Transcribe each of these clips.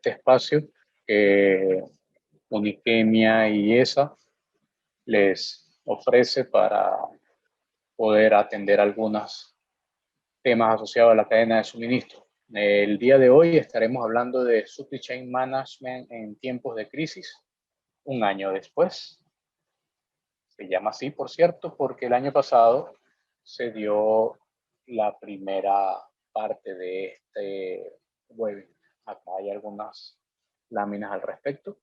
este espacio que Uniquemia y ESA les ofrece para poder atender algunos temas asociados a la cadena de suministro. El día de hoy estaremos hablando de Supply Chain Management en tiempos de crisis, un año después. Se llama así, por cierto, porque el año pasado se dio la primera parte de este webinar. Acá hay algunas láminas al respecto,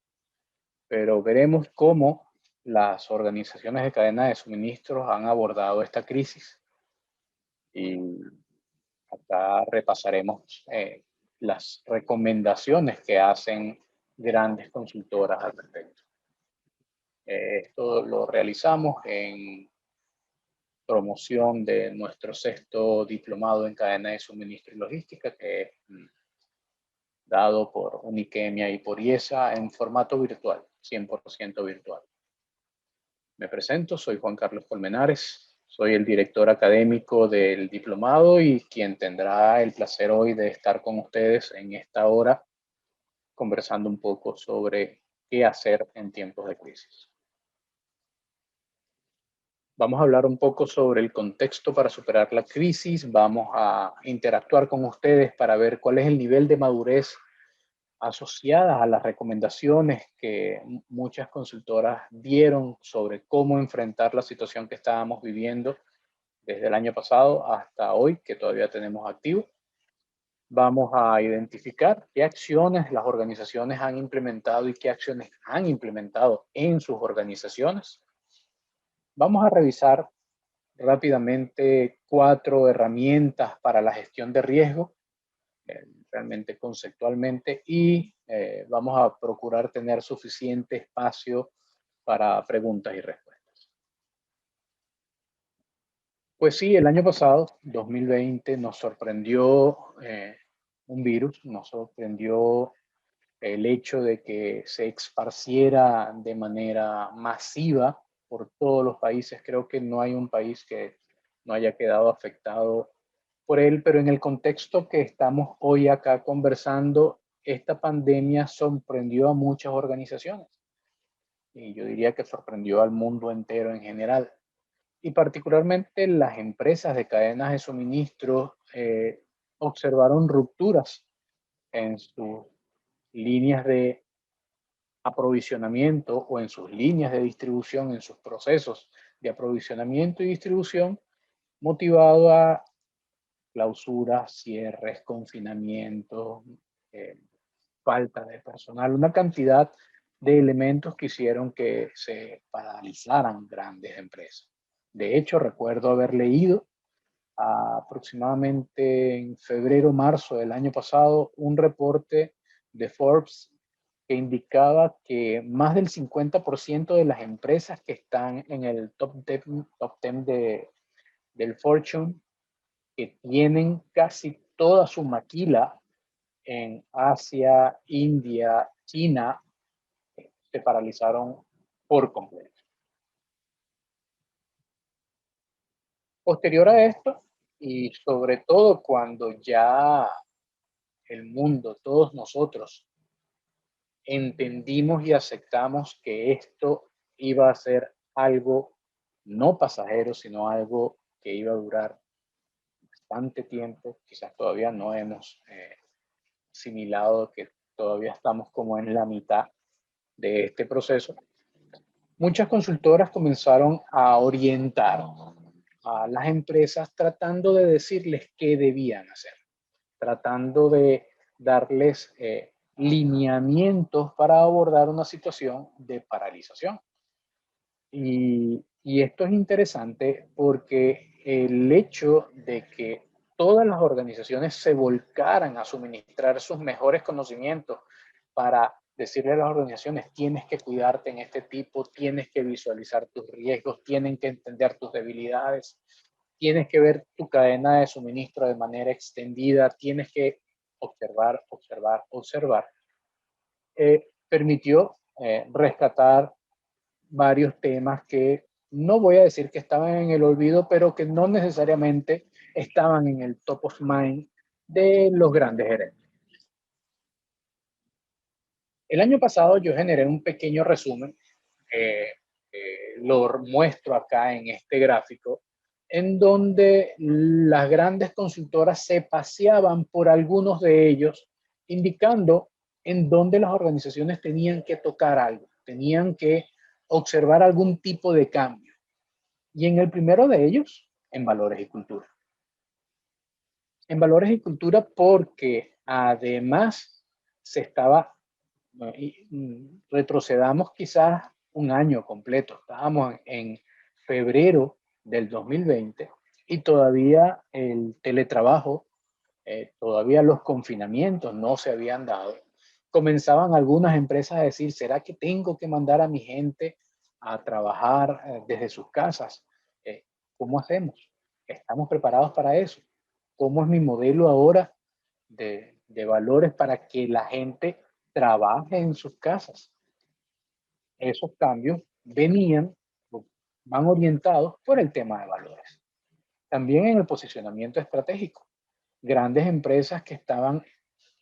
pero veremos cómo las organizaciones de cadena de suministros han abordado esta crisis. Y acá repasaremos las recomendaciones que hacen grandes consultoras al respecto. Esto lo realizamos en promoción de nuestro sexto diplomado en cadena de suministro y logística, que es dado por Uniquemia y por IESA en formato virtual, 100% virtual. Me presento, soy Juan Carlos Colmenares, soy el director académico del diplomado y quien tendrá el placer hoy de estar con ustedes en esta hora conversando un poco sobre qué hacer en tiempos de crisis. Vamos a hablar un poco sobre el contexto para superar la crisis, vamos a interactuar con ustedes para ver cuál es el nivel de madurez asociadas a las recomendaciones que muchas consultoras dieron sobre cómo enfrentar la situación que estábamos viviendo desde el año pasado hasta hoy, que todavía tenemos activo. Vamos a identificar qué acciones las organizaciones han implementado y qué acciones han implementado en sus organizaciones. Vamos a revisar rápidamente 4 herramientas para la gestión de riesgo, realmente conceptualmente, y vamos a procurar tener suficiente espacio para preguntas y respuestas. Pues sí, el año pasado, 2020, nos sorprendió un virus, nos sorprendió el hecho de que se esparciera de manera masiva por todos los países. Creo que no hay un país que no haya quedado afectado por él, pero en el contexto que estamos hoy acá conversando, esta pandemia sorprendió a muchas organizaciones y yo diría que sorprendió al mundo entero en general. Y particularmente las empresas de cadenas de suministro observaron rupturas en sus líneas de aprovisionamiento o en sus líneas de distribución, en sus procesos de aprovisionamiento y distribución, motivado a clausuras, cierres, confinamientos, falta de personal, una cantidad de elementos que hicieron que se paralizaran grandes empresas. De hecho, recuerdo haber leído aproximadamente en febrero, marzo del año pasado, un reporte de Forbes que indicaba que más del 50% de las empresas que están en el top 10 del Fortune, que tienen casi toda su maquila en Asia, India, China, se paralizaron por completo. Posterior a esto, y sobre todo cuando ya el mundo, todos nosotros, entendimos y aceptamos que esto iba a ser algo no pasajero, sino algo que iba a durar bastante tiempo, quizás todavía no hemos asimilado que todavía estamos como en la mitad de este proceso. Muchas consultoras comenzaron a orientar a las empresas tratando de decirles qué debían hacer, tratando de darles lineamientos para abordar una situación de paralización. Y esto es interesante porque el hecho de que todas las organizaciones se volcaran a suministrar sus mejores conocimientos para decirle a las organizaciones, tienes que cuidarte en este tipo, tienes que visualizar tus riesgos, tienen que entender tus debilidades, tienes que ver tu cadena de suministro de manera extendida, tienes que observar, observar, observar. Permitió rescatar varios temas que no voy a decir que estaban en el olvido, pero que no necesariamente estaban en el top of mind de los grandes gerentes. El año pasado yo generé un pequeño resumen, eh, lo muestro acá en este gráfico, en donde las grandes consultoras se paseaban por algunos de ellos, indicando en dónde las organizaciones tenían que tocar algo, tenían que observar algún tipo de cambio. Y en el primero de ellos, en valores y cultura. En valores y cultura porque además se estaba, retrocedamos quizás un año completo, estábamos en febrero del 2020 y todavía el teletrabajo, todavía los confinamientos no se habían dado. Comenzaban algunas empresas a decir, ¿será que tengo que mandar a mi gente a trabajar desde sus casas? ¿Cómo hacemos? ¿Estamos preparados para eso? ¿Cómo es mi modelo ahora de valores para que la gente trabaje en sus casas? Esos cambios venían, van orientados por el tema de valores. También en el posicionamiento estratégico. Grandes empresas que estaban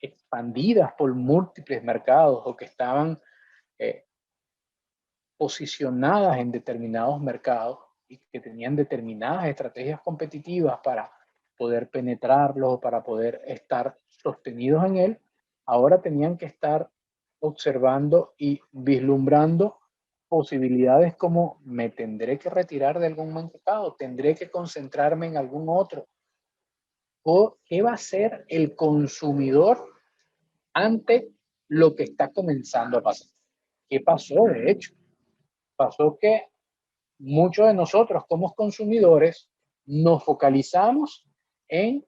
expandidas por múltiples mercados o que estaban eh, posicionadas en determinados mercados y que tenían determinadas estrategias competitivas para poder penetrarlos o para poder estar sostenidos en él, ahora tenían que estar observando y vislumbrando posibilidades como me tendré que retirar de algún mercado, tendré que concentrarme en algún otro, o qué va a hacer el consumidor ante lo que está comenzando a pasar. ¿Qué pasó? De hecho, pasó que muchos de nosotros como consumidores nos focalizamos en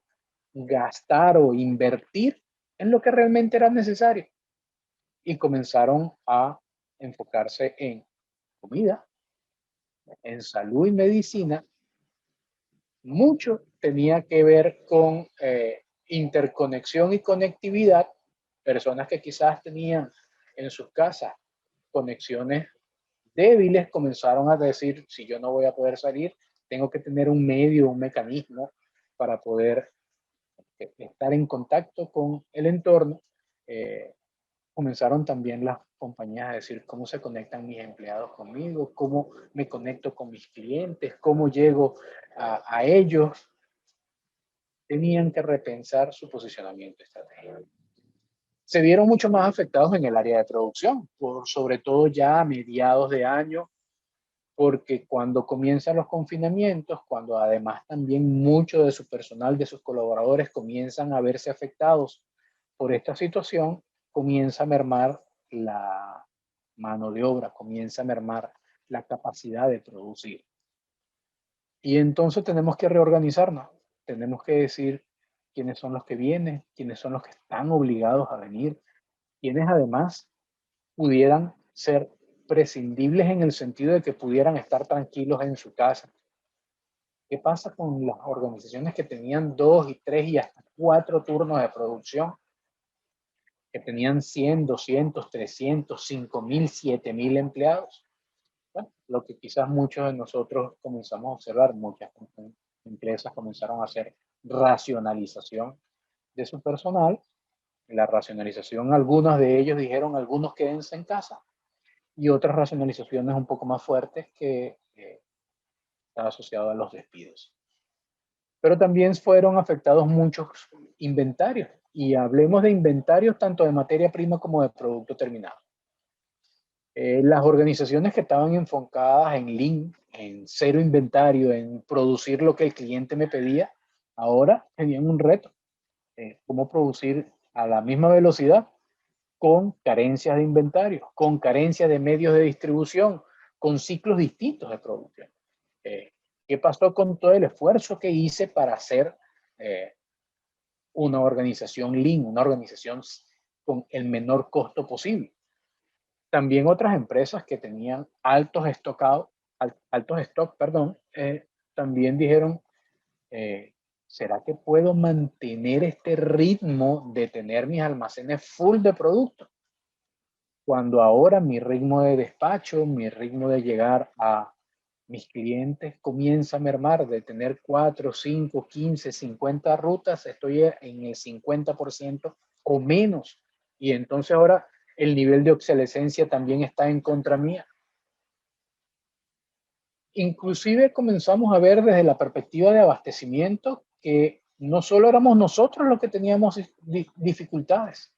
gastar o invertir en lo que realmente era necesario y comenzaron a enfocarse en comida, en salud y medicina. Mucho tenía que ver con interconexión y conectividad. Personas que quizás tenían en sus casas conexiones débiles comenzaron a decir, si yo no voy a poder salir, tengo que tener un medio, un mecanismo para poder estar en contacto con el entorno. Comenzaron también las compañías a decir cómo se conectan mis empleados conmigo, cómo me conecto con mis clientes, cómo llego a ellos. Tenían que repensar su posicionamiento estratégico. Se vieron mucho más afectados en el área de producción, por sobre todo ya a mediados de año, porque cuando comienzan los confinamientos, cuando además también mucho de su personal, de sus colaboradores comienzan a verse afectados por esta situación, comienza a mermar la mano de obra, comienza a mermar la capacidad de producir. Y entonces tenemos que reorganizarnos, tenemos que decir quiénes son los que vienen, quiénes son los que están obligados a venir, quienes además pudieran ser prescindibles en el sentido de que pudieran estar tranquilos en su casa. ¿Qué pasa con las organizaciones que tenían 2 y 3 y hasta 4 turnos de producción? Que tenían 100, 200, 300, 5,000, 7,000 empleados. Bueno, lo que quizás muchos de nosotros comenzamos a observar, muchas empresas comenzaron a hacer racionalización de su personal. La racionalización, algunos de ellos dijeron, algunos quédense en casa, y otras racionalizaciones un poco más fuertes que están asociadas a los despidos. Pero también fueron afectados muchos inventarios, y hablemos de inventarios tanto de materia prima como de producto terminado. Las organizaciones que estaban enfocadas en Lean, en cero inventario, en producir lo que el cliente me pedía, ahora tenían un reto. ¿Cómo producir a la misma velocidad con carencias de inventario, con carencia de medios de distribución, con ciclos distintos de producción? ¿Qué pasó con todo el esfuerzo que hice para hacer una organización lean, una organización con el menor costo posible? También otras empresas que tenían altos stock, perdón, también dijeron, ¿será que puedo mantener este ritmo de tener mis almacenes full de productos? Cuando ahora mi ritmo de despacho, mi ritmo de llegar a mis clientes comienza a mermar, de tener 4, 5, 15, 50 rutas, estoy en el 50% o menos. Y entonces ahora el nivel de obsolescencia también está en contra mía. Inclusive comenzamos a ver desde la perspectiva de abastecimiento que no solo éramos nosotros los que teníamos dificultades,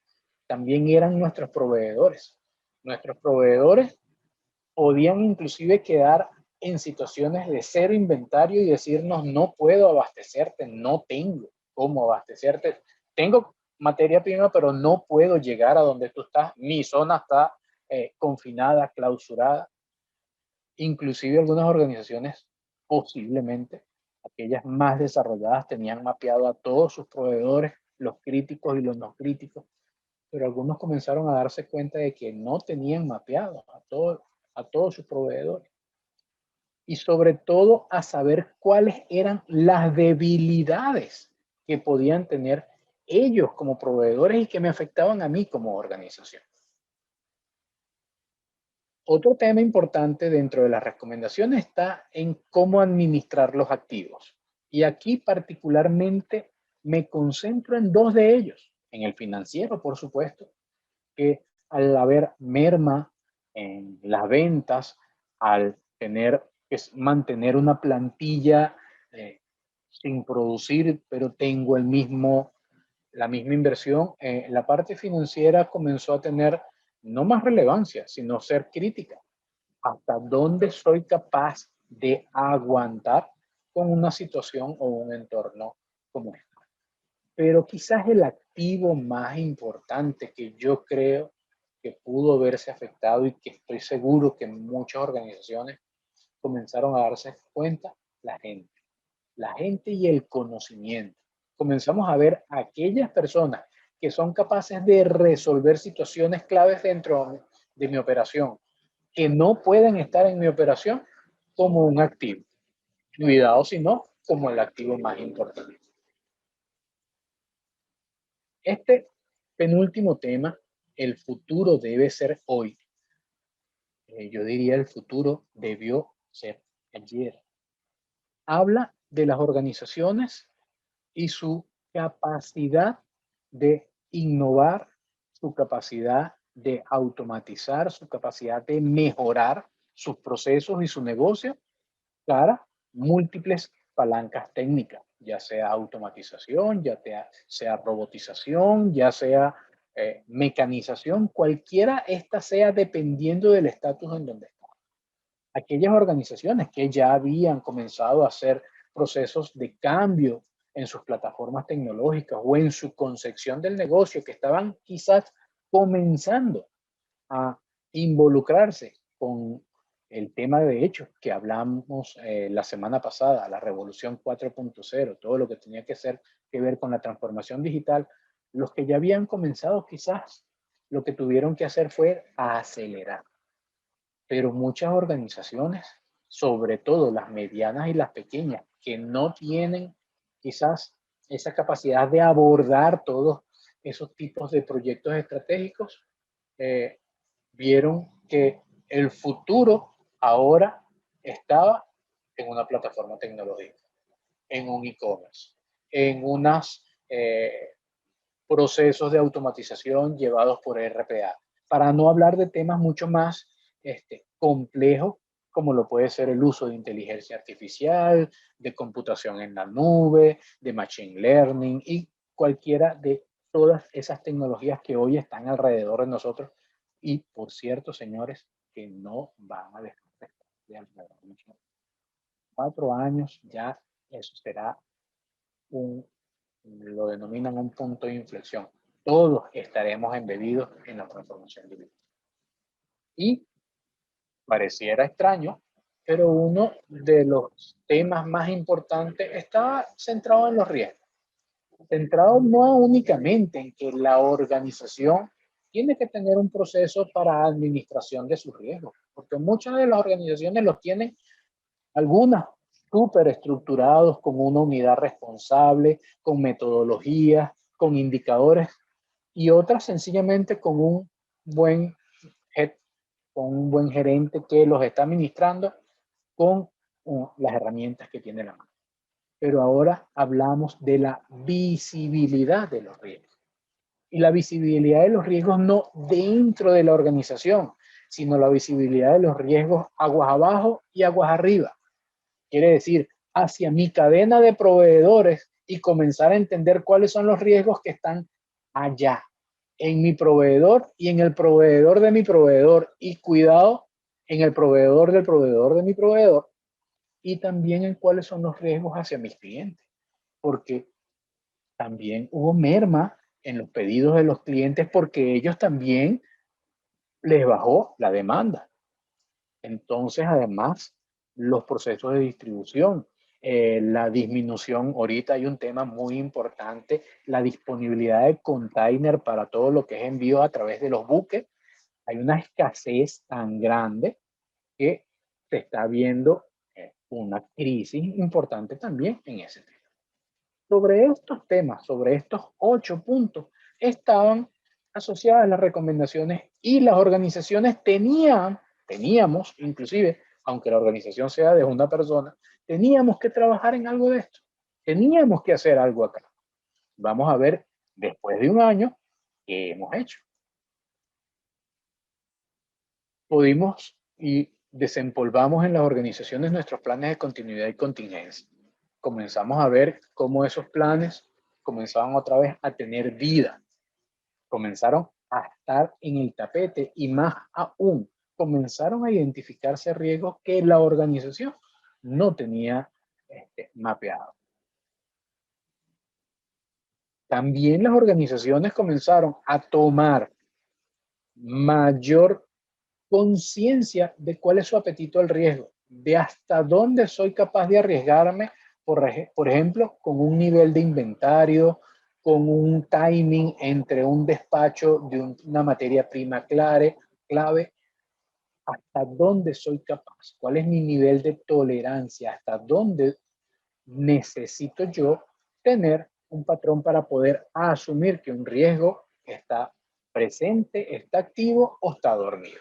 también eran nuestros proveedores. Nuestros proveedores podían inclusive quedar en situaciones de cero inventario y decirnos: no puedo abastecerte, no tengo cómo abastecerte, tengo materia prima, pero no puedo llegar a donde tú estás, mi zona está confinada, clausurada. Inclusive algunas organizaciones, posiblemente aquellas más desarrolladas, tenían mapeado a todos sus proveedores, los críticos y los no críticos, pero algunos comenzaron a darse cuenta de que no tenían mapeado a todos sus proveedores. Y sobre todo a saber cuáles eran las debilidades que podían tener ellos como proveedores y que me afectaban a mí como organización. Otro tema importante dentro de las recomendaciones está en cómo administrar los activos. Y aquí particularmente me concentro en dos de ellos. En el financiero, por supuesto, que al haber merma en las ventas, al tener que mantener una plantilla sin producir, pero tengo la misma inversión, la parte financiera comenzó a tener no más relevancia, sino ser crítica. ¿Hasta dónde soy capaz de aguantar con una situación o un entorno como este? Pero quizás el activo más importante que yo creo que pudo verse afectado y que estoy seguro que muchas organizaciones comenzaron a darse cuenta, la gente. La gente y el conocimiento. Comenzamos a ver a aquellas personas que son capaces de resolver situaciones claves dentro de mi operación, que no pueden estar en mi operación, como un activo. Cuidado si no, como el activo más importante. Este penúltimo tema, el futuro debe ser hoy. Yo diría el futuro debió ser ayer. Habla de las organizaciones y su capacidad de innovar, su capacidad de automatizar, su capacidad de mejorar sus procesos y su negocio para múltiples palancas técnicas, ya sea automatización, ya sea robotización, ya sea mecanización, cualquiera esta sea dependiendo del estatus en donde está. Aquellas organizaciones que ya habían comenzado a hacer procesos de cambio en sus plataformas tecnológicas o en su concepción del negocio, que estaban quizás comenzando a involucrarse con el tema de hecho que hablamos la semana pasada, la revolución 4.0, todo lo que tenía que ver con la transformación digital, los que ya habían comenzado quizás lo que tuvieron que hacer fue acelerar. Pero muchas organizaciones, sobre todo las medianas y las pequeñas, que no tienen quizás esa capacidad de abordar todos esos tipos de proyectos estratégicos, vieron que el futuro ahora estaba en una plataforma tecnológica, en un e-commerce, en unos procesos de automatización llevados por RPA, para no hablar de temas mucho más complejos, como lo puede ser el uso de inteligencia artificial, de computación en la nube, de machine learning y cualquiera de todas esas tecnologías que hoy están alrededor de nosotros. Y por cierto, señores, que no van a dejar de alrededor de nosotros. 4 años ya eso será lo denominan un punto de inflexión. Todos estaremos embebidos en la transformación digital. Y pareciera extraño, pero uno de los temas más importantes está centrado en los riesgos. Centrado no únicamente en que la organización tiene que tener un proceso para administración de sus riesgos, porque muchas de las organizaciones los tienen, algunas súper estructurados, con una unidad responsable, con metodologías, con indicadores, y otras sencillamente con un buen head, con un buen gerente que los está administrando con las herramientas que tiene la mano. Pero ahora hablamos de la visibilidad de los riesgos. Y la visibilidad de los riesgos no dentro de la organización, sino la visibilidad de los riesgos aguas abajo y aguas arriba. Quiere decir, hacia mi cadena de proveedores y comenzar a entender cuáles son los riesgos que están allá, en mi proveedor y en el proveedor de mi proveedor. Y cuidado, en el proveedor del proveedor de mi proveedor, y también en cuáles son los riesgos hacia mis clientes. Porque también hubo merma en los pedidos de los clientes porque ellos también les bajó la demanda. Entonces, además, los procesos de distribución, la disminución, ahorita hay un tema muy importante, la disponibilidad de container para todo lo que es envío a través de los buques. Hay una escasez tan grande que se está viendo una crisis importante también en ese tema. Sobre estos temas, sobre estos 8 puntos, estaban asociadas las recomendaciones y las organizaciones teníamos, inclusive, aunque la organización sea de una persona, teníamos que trabajar en algo de esto. Teníamos que hacer algo acá. Vamos a ver, después de un año, qué hemos hecho. Pudimos y desempolvamos en las organizaciones nuestros planes de continuidad y contingencia. Comenzamos a ver cómo esos planes comenzaban otra vez a tener vida, comenzaron a estar en el tapete y más aún, comenzaron a identificarse riesgos que la organización no tenía mapeado. También las organizaciones comenzaron a tomar mayor conciencia de cuál es su apetito al riesgo, de hasta dónde soy capaz de arriesgarme, por ejemplo, con un nivel de inventario, con un timing entre un despacho de una materia prima clave, hasta dónde soy capaz, cuál es mi nivel de tolerancia, hasta dónde necesito yo tener un patrón para poder asumir que un riesgo está presente, está activo o está dormido.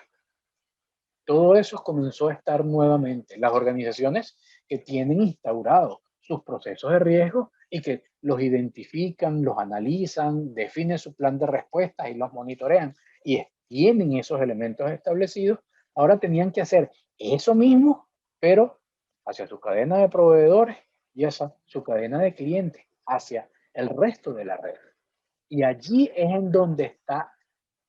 Todo eso comenzó a estar nuevamente. Las organizaciones que tienen instaurados sus procesos de riesgo y que los identifican, los analizan, definen su plan de respuesta y los monitorean y tienen esos elementos establecidos, ahora tenían que hacer eso mismo, pero hacia su cadena de proveedores y hacia su cadena de clientes, hacia el resto de la red. Y allí es en donde está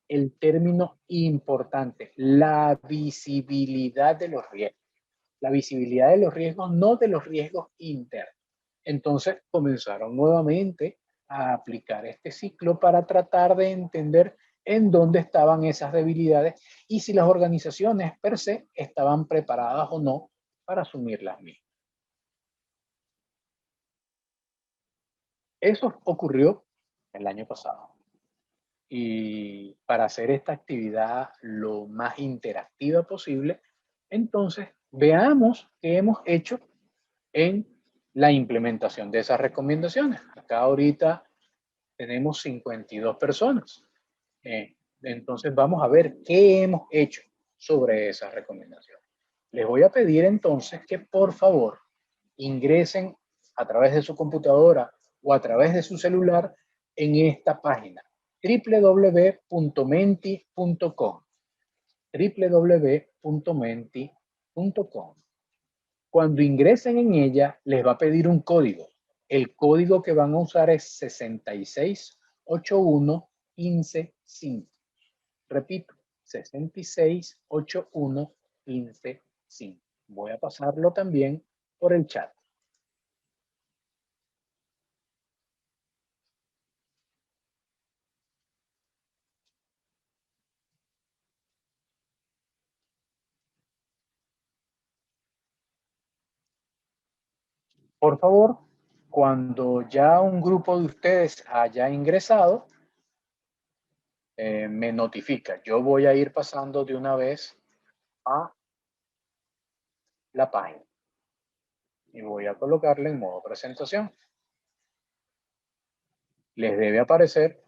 el término importante, la visibilidad de los riesgos. La visibilidad de los riesgos, no de los riesgos internos. Entonces comenzaron nuevamente a aplicar este ciclo para tratar de entender en dónde estaban esas debilidades y si las organizaciones per se estaban preparadas o no para asumir las mismas. Eso ocurrió el año pasado. Y para hacer esta actividad lo más interactiva posible, entonces veamos qué hemos hecho en la implementación de esas recomendaciones. Acá ahorita tenemos 52 personas. Entonces vamos a ver qué hemos hecho sobre esas recomendaciones. Les voy a pedir entonces que por favor ingresen a través de su computadora o a través de su celular en esta página www.menti.com www.menti.com. Cuando ingresen en ella, les va a pedir un código. El código que van a usar es 6681-155. Repito, 6681-155. Voy a pasarlo también por el chat. Por favor, cuando ya un grupo de ustedes haya ingresado, me notifica. Yo voy a ir pasando de una vez a la página y voy a colocarle en modo presentación. Les debe aparecer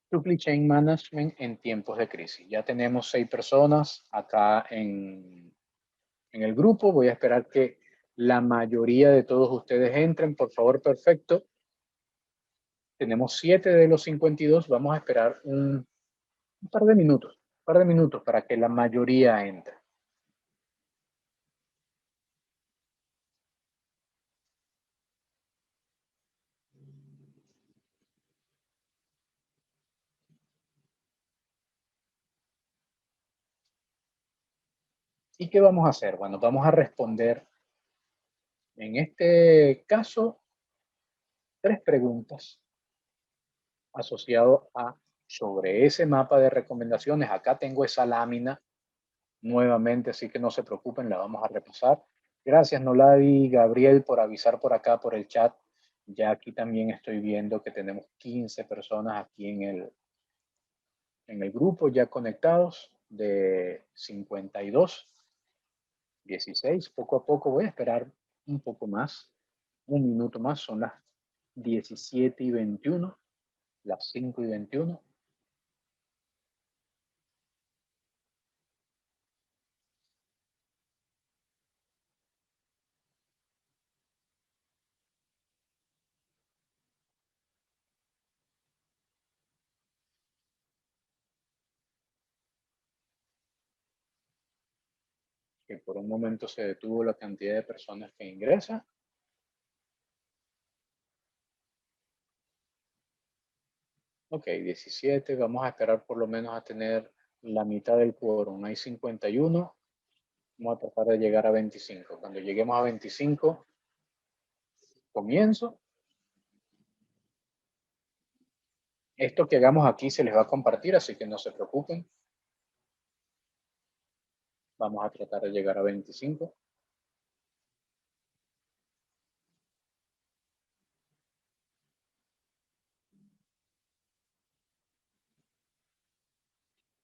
Supply Chain Management en tiempos de crisis. Ya tenemos 6 personas acá en el grupo. Voy a esperar que la mayoría de todos ustedes entren, por favor, perfecto. Tenemos 7 de los 52, vamos a esperar un par de minutos, para que la mayoría entre. ¿Y qué vamos a hacer? Bueno, vamos a responder, en este caso, 3 preguntas asociado a sobre ese mapa de recomendaciones. Acá tengo esa lámina nuevamente, así que no se preocupen, la vamos a repasar. Gracias Noladi, Gabriel, por avisar por acá, por el chat. Ya aquí también estoy viendo que tenemos 15 personas aquí en el grupo ya conectados de 52, 16. Poco a poco voy a esperar un poco más, un minuto más, son las 17:21, las 5:21. Que por un momento se detuvo la cantidad de personas que ingresan. Ok, 17, vamos a esperar por lo menos a tener la mitad del quórum. Hay 51, vamos a tratar de llegar a 25. Cuando lleguemos a 25, comienzo. Esto que hagamos aquí se les va a compartir, así que no se preocupen. Vamos a tratar de llegar a 25.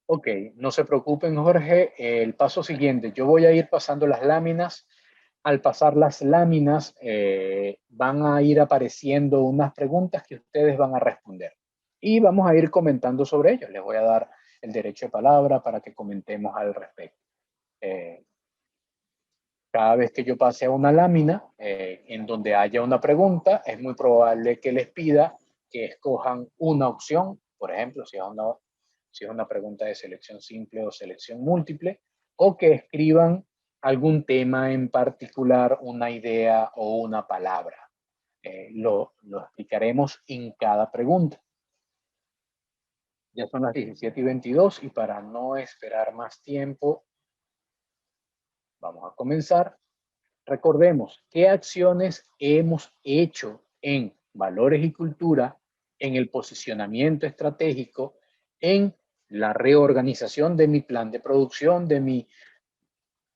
Ok, no se preocupen, Jorge. El paso siguiente, yo voy a ir pasando las láminas. Al pasar las láminas, van a ir apareciendo unas preguntas que ustedes van a responder. Y vamos a ir comentando sobre ello. Les voy a dar el derecho de palabra para que comentemos al respecto. Cada vez que yo pase a una lámina en donde haya una pregunta, es muy probable que les pida que escojan una opción, por ejemplo, si es una pregunta de selección simple o selección múltiple, o que escriban algún tema en particular, una idea o una palabra. Lo explicaremos en cada pregunta. Ya son las 17:22 y para no esperar más tiempo, vamos a comenzar. Recordemos qué acciones hemos hecho en valores y cultura, en el posicionamiento estratégico, en la reorganización de mi plan de producción, de mi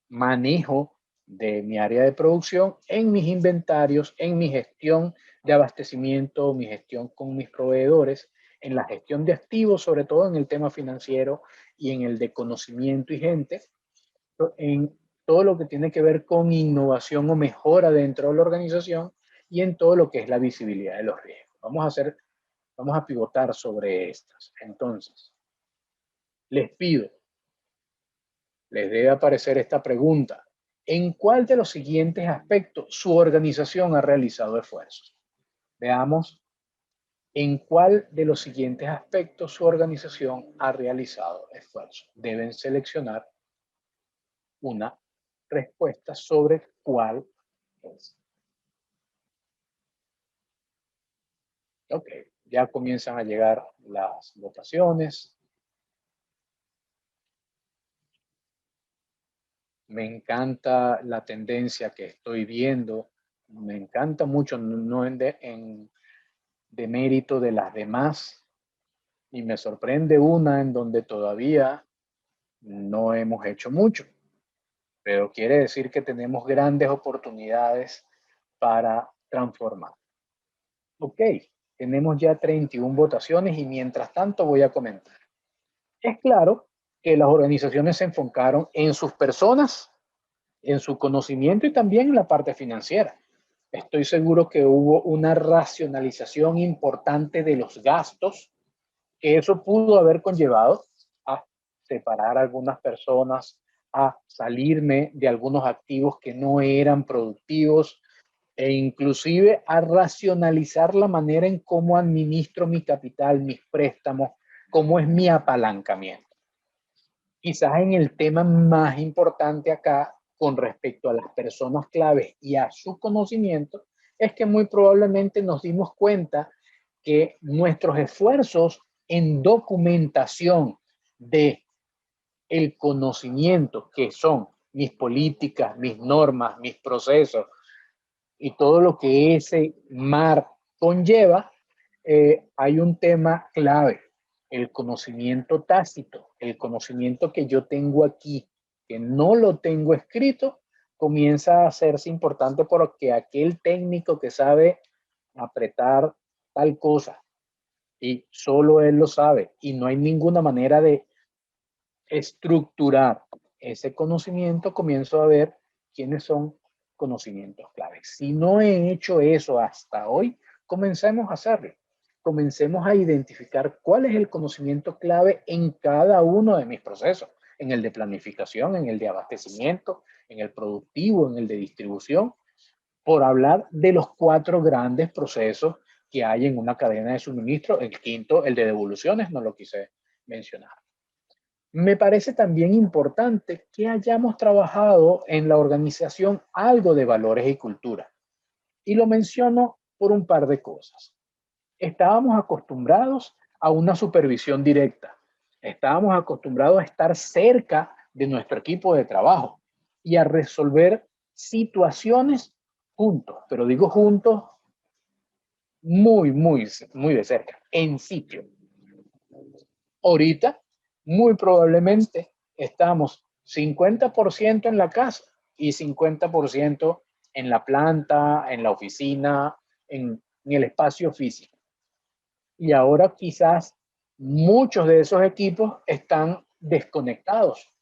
manejo de mi área de producción, en mis inventarios, en mi gestión de abastecimiento, mi gestión con mis proveedores, en la gestión de activos, sobre todo en el tema financiero y en el de conocimiento y gente, en todo lo que tiene que ver con innovación o mejora dentro de la organización y en todo lo que es la visibilidad de los riesgos. Vamos a pivotar sobre estas. Entonces, les pido, les debe aparecer esta pregunta. ¿En cuál de los siguientes aspectos su organización ha realizado esfuerzos? Veamos en cuál de los siguientes aspectos su organización ha realizado esfuerzos. Deben seleccionar una respuesta sobre cuál es. Ok, ya comienzan a llegar las votaciones. Me encanta la tendencia que estoy viendo. Me encanta mucho, no de mérito de las demás. Y me sorprende una en donde todavía no hemos hecho mucho. Pero quiere decir que tenemos grandes oportunidades para transformar. Ok, tenemos ya 31 votaciones y mientras tanto voy a comentar. Es claro que las organizaciones se enfocaron en sus personas, en su conocimiento y también en la parte financiera. Estoy seguro que hubo una racionalización importante de los gastos, que eso pudo haber conllevado a separar a algunas personas a salirme de algunos activos que no eran productivos e inclusive a racionalizar la manera en cómo administro mi capital, mis préstamos, cómo es mi apalancamiento. Quizás en el tema más importante acá con respecto a las personas claves y a su conocimiento es que muy probablemente nos dimos cuenta que nuestros esfuerzos en documentación de el conocimiento que son mis políticas, mis normas, mis procesos y todo lo que ese mar conlleva, hay un tema clave, el conocimiento tácito, el conocimiento que yo tengo aquí, que no lo tengo escrito, comienza a hacerse importante porque aquel técnico que sabe apretar tal cosa y solo él lo sabe y no hay ninguna manera de estructurar ese conocimiento, comienzo a ver quiénes son conocimientos claves. Si no he hecho eso hasta hoy, comencemos a hacerlo. Comencemos a identificar cuál es el conocimiento clave en cada uno de mis procesos, en el de planificación, en el de abastecimiento, en el productivo, en el de distribución, por hablar de los 4 grandes procesos que hay en una cadena de suministro. El quinto, el de devoluciones, no lo quise mencionar. Me parece también importante que hayamos trabajado en la organización algo de valores y cultura. Y lo menciono por un par de cosas. Estábamos acostumbrados a una supervisión directa. Estábamos acostumbrados a estar cerca de nuestro equipo de trabajo y a resolver situaciones juntos. Pero digo juntos muy de cerca, en sitio. Ahorita, muy probablemente, estamos 50% en la casa y 50% en la planta, en la oficina, en el espacio físico. Y ahora quizás muchos de esos equipos están desconectados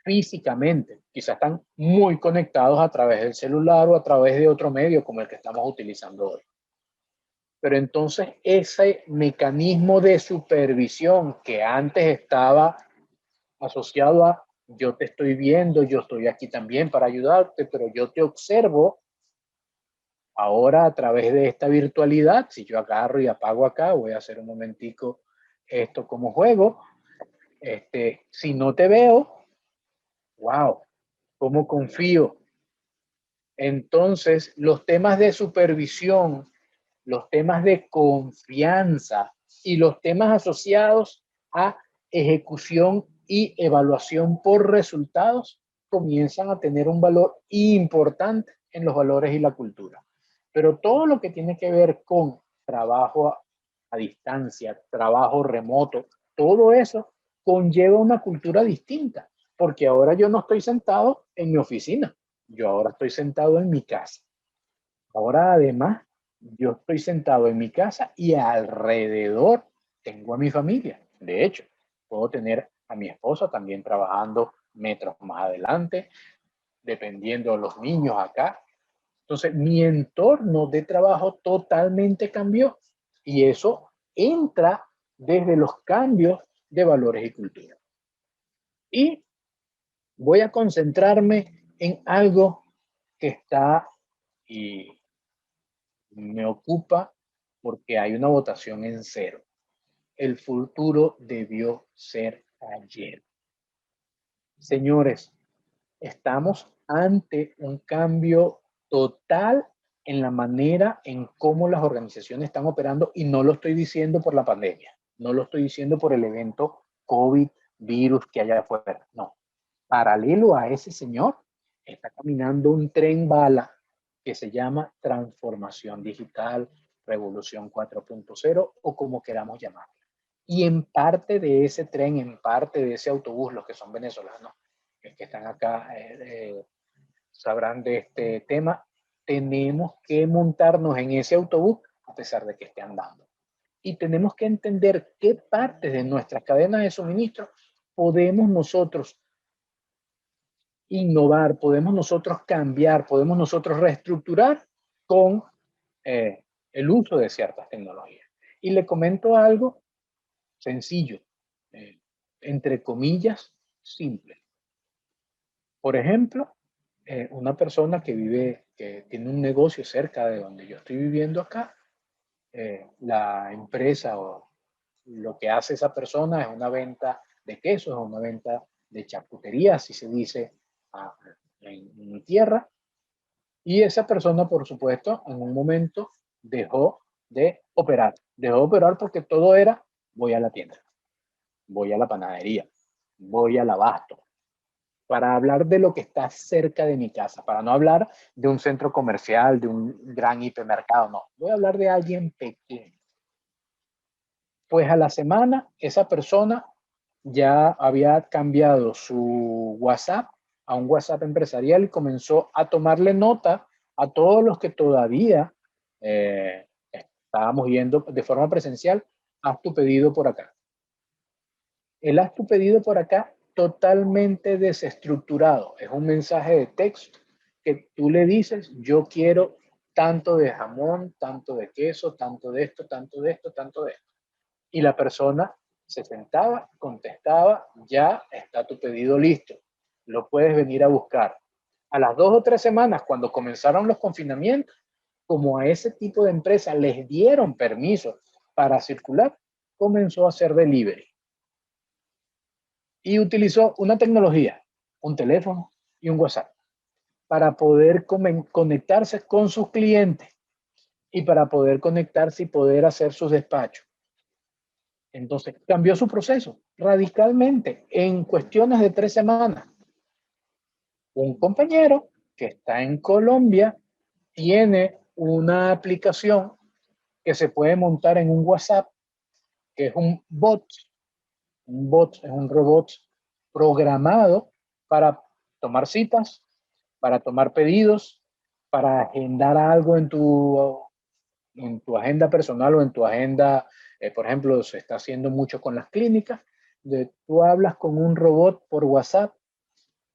físicamente. Quizás están muy conectados a través del celular o a través de otro medio como el que estamos utilizando hoy. Pero entonces ese mecanismo de supervisión que antes estaba asociado a yo te estoy viendo, yo estoy aquí también para ayudarte, pero yo te observo, ahora a través de esta virtualidad, si yo agarro y apago acá, voy a hacer un momentico esto como juego, si no te veo, wow, ¿cómo confío? Entonces, los temas de supervisión, los temas de confianza y los temas asociados a ejecución y evaluación por resultados comienzan a tener un valor importante en los valores y la cultura. Pero todo lo que tiene que ver con trabajo a distancia, trabajo remoto, todo eso conlleva una cultura distinta, porque ahora yo no estoy sentado en mi oficina, yo ahora estoy sentado en mi casa. Ahora además, yo estoy sentado en mi casa y alrededor tengo a mi familia. De hecho, puedo tener a mi esposa también trabajando metros más adelante, dependiendo de los niños acá. Entonces, mi entorno de trabajo totalmente cambió y eso entra desde los cambios de valores y cultura. Y voy a concentrarme en algo que está y me ocupa porque hay una votación en cero. El futuro debió ser ayer. Señores, estamos ante un cambio total en la manera en cómo las organizaciones están operando y no lo estoy diciendo por la pandemia, no lo estoy diciendo por el evento COVID, virus que haya afuera, no. Paralelo a ese señor, está caminando un tren bala que se llama transformación digital, revolución 4.0 o como queramos llamarlo. Y en parte de ese tren, en parte de ese autobús, los que son venezolanos, que están acá, sabrán de este tema, tenemos que montarnos en ese autobús a pesar de que esté andando. Y tenemos que entender qué partes de nuestras cadenas de suministro podemos nosotros innovar, podemos nosotros cambiar, podemos nosotros reestructurar con el uso de ciertas tecnologías. Y le comento algo sencillo, entre comillas, simples. Por ejemplo, una persona que tiene un negocio cerca de donde yo estoy viviendo acá, la empresa o lo que hace esa persona es una venta de quesos, es una venta de charcutería, así se dice en mi tierra. Y esa persona, por supuesto, en un momento dejó de operar. Dejó de operar porque todo era, voy a la tienda, voy a la panadería, voy al abasto, para hablar de lo que está cerca de mi casa, para no hablar de un centro comercial, de un gran hipermercado, no. Voy a hablar de alguien pequeño. Pues a la semana, esa persona ya había cambiado su WhatsApp a un WhatsApp empresarial y comenzó a tomarle nota a todos los que todavía estábamos yendo de forma presencial. Haz tu pedido por acá. El haz tu pedido por acá totalmente desestructurado. Es un mensaje de texto que tú le dices, yo quiero tanto de jamón, tanto de queso, tanto de esto, tanto de esto, tanto de esto. Y la persona se sentaba, contestaba, ya está tu pedido listo. Lo puedes venir a buscar. A las 2 o 3 semanas, cuando comenzaron los confinamientos, como a ese tipo de empresas les dieron permiso para circular, comenzó a hacer delivery. Y utilizó una tecnología, un teléfono y un WhatsApp, para poder conectarse con sus clientes y para poder conectarse y poder hacer sus despachos. Entonces, cambió su proceso radicalmente en cuestiones de 3 semanas. Un compañero que está en Colombia tiene una aplicación que se puede montar en un WhatsApp, que es un bot. Un bot es un robot programado para tomar citas, para tomar pedidos, para agendar algo en tu agenda personal o en tu agenda, por ejemplo, se está haciendo mucho con las clínicas, tú hablas con un robot por WhatsApp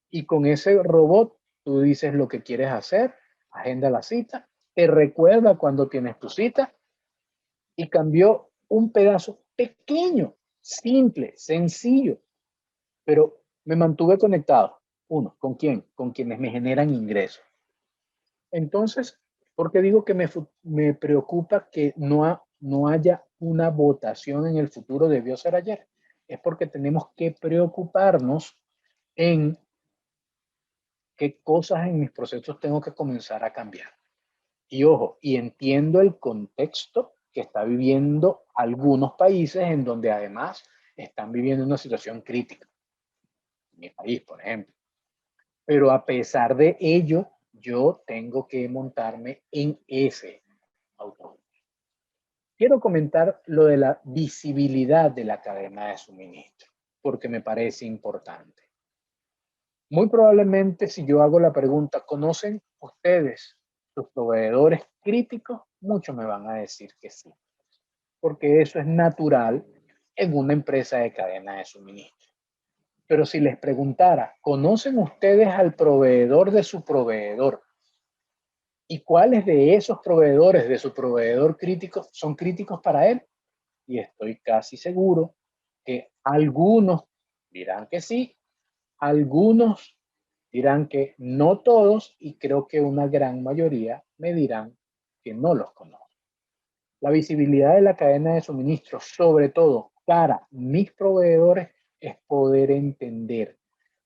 y con ese robot tú dices lo que quieres hacer, agenda la cita, te recuerda cuando tienes tu cita y cambió un pedazo pequeño, simple, sencillo, pero me mantuve conectado. Uno, ¿con quién? Con quienes me generan ingresos. Entonces, ¿por qué digo que me preocupa que no haya una votación en el futuro? Debió ser ayer. Es porque tenemos que preocuparnos en qué cosas en mis procesos tengo que comenzar a cambiar. Y ojo, y entiendo el contexto que está viviendo algunos países en donde además están viviendo una situación crítica. Mi país, por ejemplo. Pero a pesar de ello, yo tengo que montarme en ese autobús. Quiero comentar lo de la visibilidad de la cadena de suministro, porque me parece importante. Muy probablemente si yo hago la pregunta, ¿conocen ustedes sus proveedores críticos? Muchos me van a decir que sí, porque eso es natural en una empresa de cadena de suministro. Pero si les preguntara, ¿conocen ustedes al proveedor de su proveedor? ¿Y cuáles de esos proveedores de su proveedor crítico son críticos para él? Y estoy casi seguro que algunos dirán que sí, algunos dirán que no todos, y creo que una gran mayoría me dirán que no los conozco. La visibilidad de la cadena de suministro, sobre todo para mis proveedores, es poder entender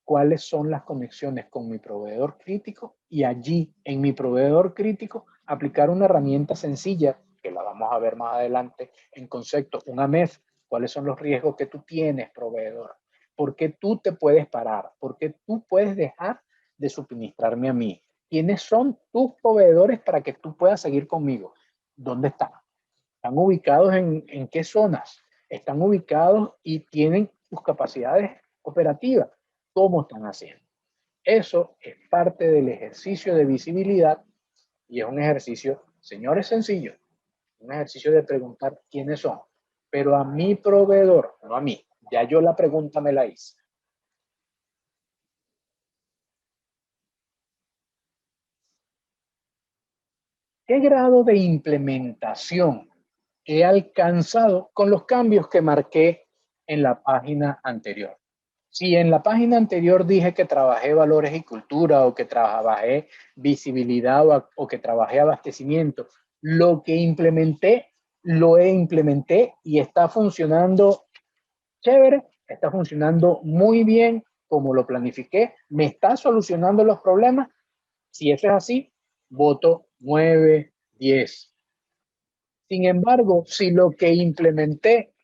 cuáles son las conexiones con mi proveedor crítico y allí, en mi proveedor crítico, aplicar una herramienta sencilla, que la vamos a ver más adelante en concepto, un AMEF, cuáles son los riesgos que tú tienes, proveedor, por qué tú te puedes parar, por qué tú puedes dejar de suministrarme a mí, quiénes son tus proveedores para que tú puedas seguir conmigo, dónde están, están ubicados en qué zonas, están ubicados y tienen sus capacidades operativas, cómo están haciendo. Eso es parte del ejercicio de visibilidad y es un ejercicio, señores, sencillo, un ejercicio de preguntar quiénes son, pero a mi proveedor, no a mí, ya yo la pregunta me la hice. ¿Qué grado de implementación he alcanzado con los cambios que marqué en la página anterior? Si en la página anterior dije que trabajé valores y cultura o que trabajé visibilidad o que trabajé abastecimiento, lo que implementé, lo implementé y está funcionando chévere, está funcionando muy bien como lo planifiqué, me está solucionando los problemas. Si eso es así, voto 9, 10. Sin embargo, si lo que implementé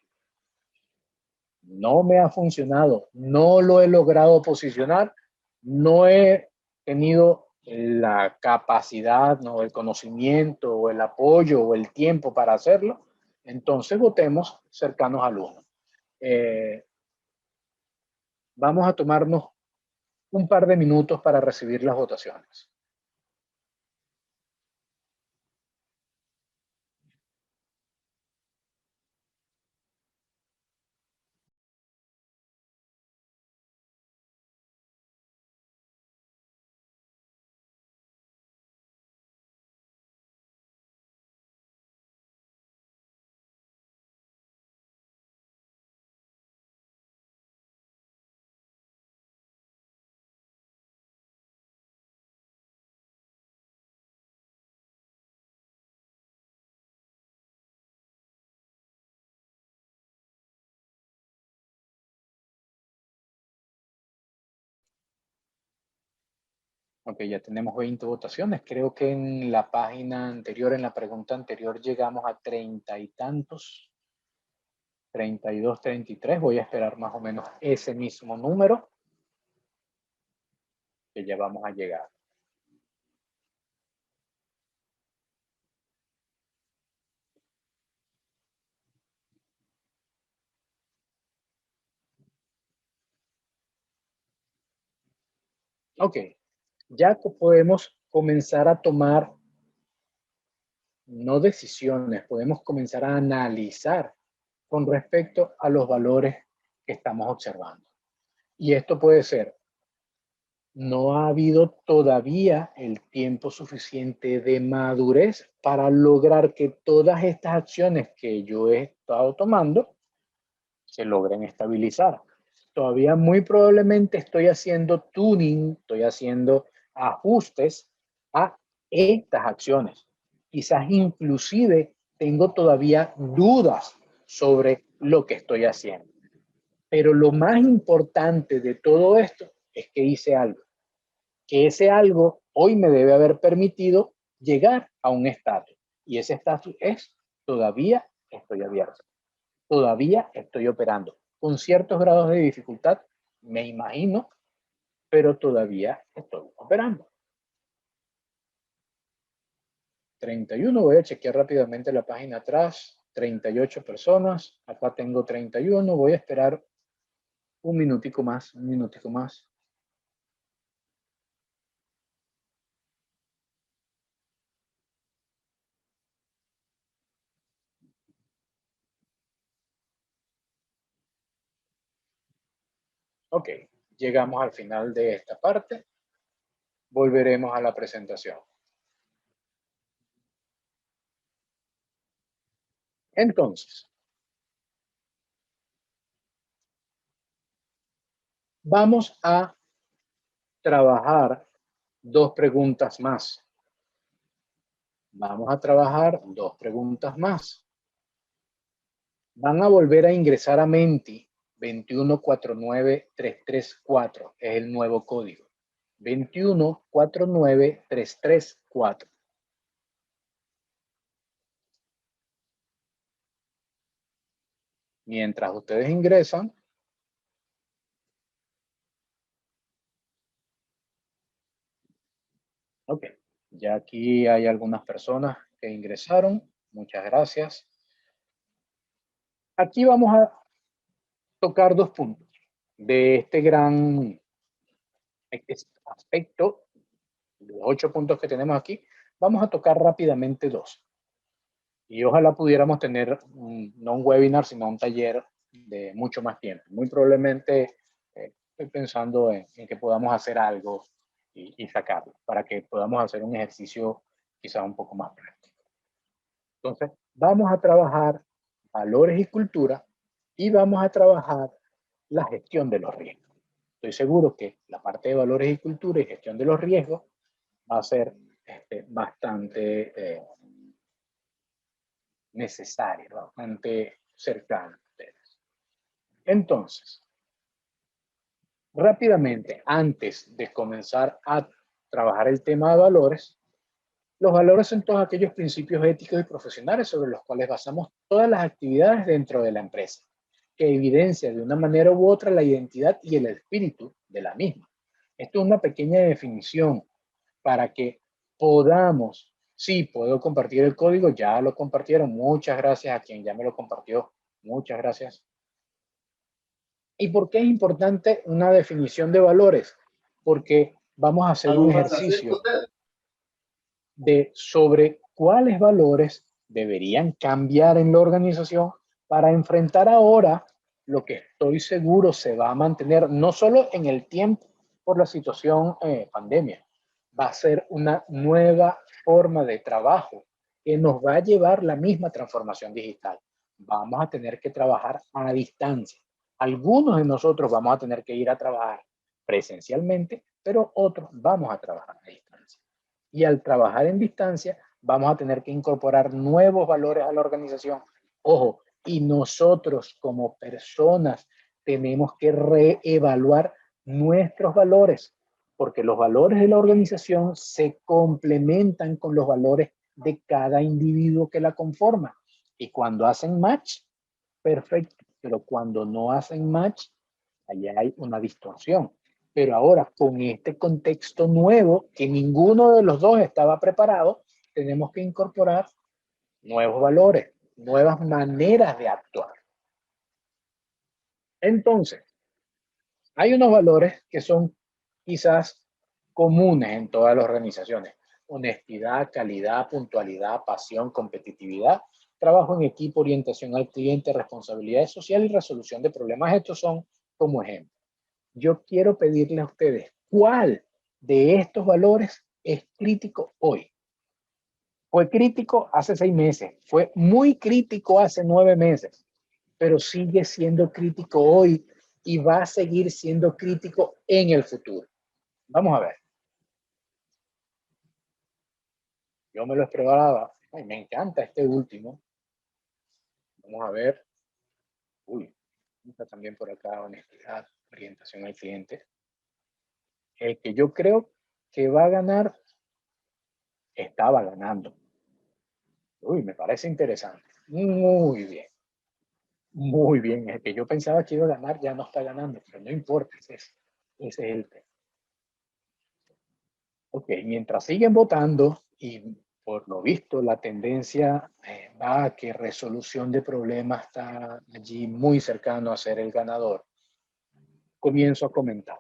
no me ha funcionado, no lo he logrado posicionar, no he tenido la capacidad, no, el conocimiento o el apoyo o el tiempo para hacerlo, entonces votemos cercanos al 1. Vamos a tomarnos un par de minutos para recibir las votaciones. Ok, ya tenemos 20 votaciones. Creo que en la página anterior, en la pregunta anterior, llegamos a 30 y tantos. 32, 33. Voy a esperar más o menos ese mismo número que ya vamos a llegar. Ok, ya podemos comenzar a tomar, no decisiones, podemos comenzar a analizar con respecto a los valores que estamos observando. Y esto puede ser, no ha habido todavía el tiempo suficiente de madurez para lograr que todas estas acciones que yo he estado tomando se logren estabilizar. Todavía muy probablemente estoy haciendo tuning, estoy haciendo ajustes a estas acciones. Quizás inclusive tengo todavía dudas sobre lo que estoy haciendo. Pero lo más importante de todo esto es que hice algo. Que ese algo hoy me debe haber permitido llegar a un estatus. Y ese estatus es, todavía estoy abierto. Todavía estoy operando. Con ciertos grados de dificultad, me imagino, pero todavía estoy operando. 31, voy a chequear rápidamente la página atrás. 38 personas. Acá tengo 31. Voy a esperar un minutico más, un minutico más. Ok, llegamos al final de esta parte. Volveremos a la presentación. Entonces, vamos a trabajar dos preguntas más. Vamos a trabajar dos preguntas más. Van a volver a ingresar a Menti 2149334. Es el nuevo código. 2149334. Mientras ustedes ingresan, ok, ya aquí hay algunas personas que ingresaron. Muchas gracias. Aquí vamos a tocar dos puntos de este gran aspecto, de los 8 puntos que tenemos aquí. Vamos a tocar rápidamente dos. Y ojalá pudiéramos tener no un webinar, sino un taller de mucho más tiempo. Muy probablemente estoy pensando en que podamos hacer algo y sacarlo, para que podamos hacer un ejercicio quizás un poco más práctico. Entonces, vamos a trabajar valores y cultura y vamos a trabajar la gestión de los riesgos. estoy seguro que la parte de valores y cultura y gestión de los riesgos va a ser bastante necesaria, bastante cercana a ustedes. Entonces, rápidamente, antes de comenzar a trabajar el tema de valores, los valores son todos aquellos principios éticos y profesionales sobre los cuales basamos todas las actividades dentro de la empresa, que evidencia de una manera u otra la identidad y el espíritu de la misma. Esto es una pequeña definición para que podamos, sí, puedo compartir el código, ya lo compartieron, muchas gracias a quien ya me lo compartió, muchas gracias. ¿Y por qué es importante una definición de valores? Porque vamos a hacer un ejercicio sobre cuáles valores deberían cambiar en la organización para enfrentar ahora lo que estoy seguro se va a mantener no solo en el tiempo por la situación pandemia, va a ser una nueva forma de trabajo que nos va a llevar la misma transformación digital. Vamos a tener que trabajar a distancia. Algunos de nosotros vamos a tener que ir a trabajar presencialmente, pero otros vamos a trabajar a distancia. Y al trabajar en distancia, vamos a tener que incorporar nuevos valores a la organización. Ojo, y nosotros como personas tenemos que reevaluar nuestros valores, porque los valores de la organización se complementan con los valores de cada individuo que la conforma. Y cuando hacen match, perfecto, pero cuando no hacen match, allá hay una distorsión. Pero ahora, con este contexto nuevo, que ninguno de los dos estaba preparado, tenemos que incorporar nuevos valores, nuevas maneras de actuar. Entonces, hay unos valores que son quizás comunes en todas las organizaciones. Honestidad, calidad, puntualidad, pasión, competitividad, trabajo en equipo, orientación al cliente, responsabilidad social y resolución de problemas. Estos son como ejemplo. Yo quiero pedirle a ustedes, ¿cuál de estos valores es crítico hoy? Fue crítico hace 6 meses, fue muy crítico hace 9 meses, pero sigue siendo crítico hoy y va a seguir siendo crítico en el futuro. Vamos a ver. Yo me lo esperaba. Ay, me encanta este último. Vamos a ver. Uy, está también por acá honestidad, orientación al cliente. El que yo creo que va a ganar, estaba ganando. Uy, me parece interesante. Muy bien. Muy bien. El que yo pensaba que iba a ganar ya no está ganando, pero no importa. Ese es el tema. Ok, mientras siguen votando y por lo visto la tendencia va a que resolución de problemas está allí muy cercano a ser el ganador, comienzo a comentar.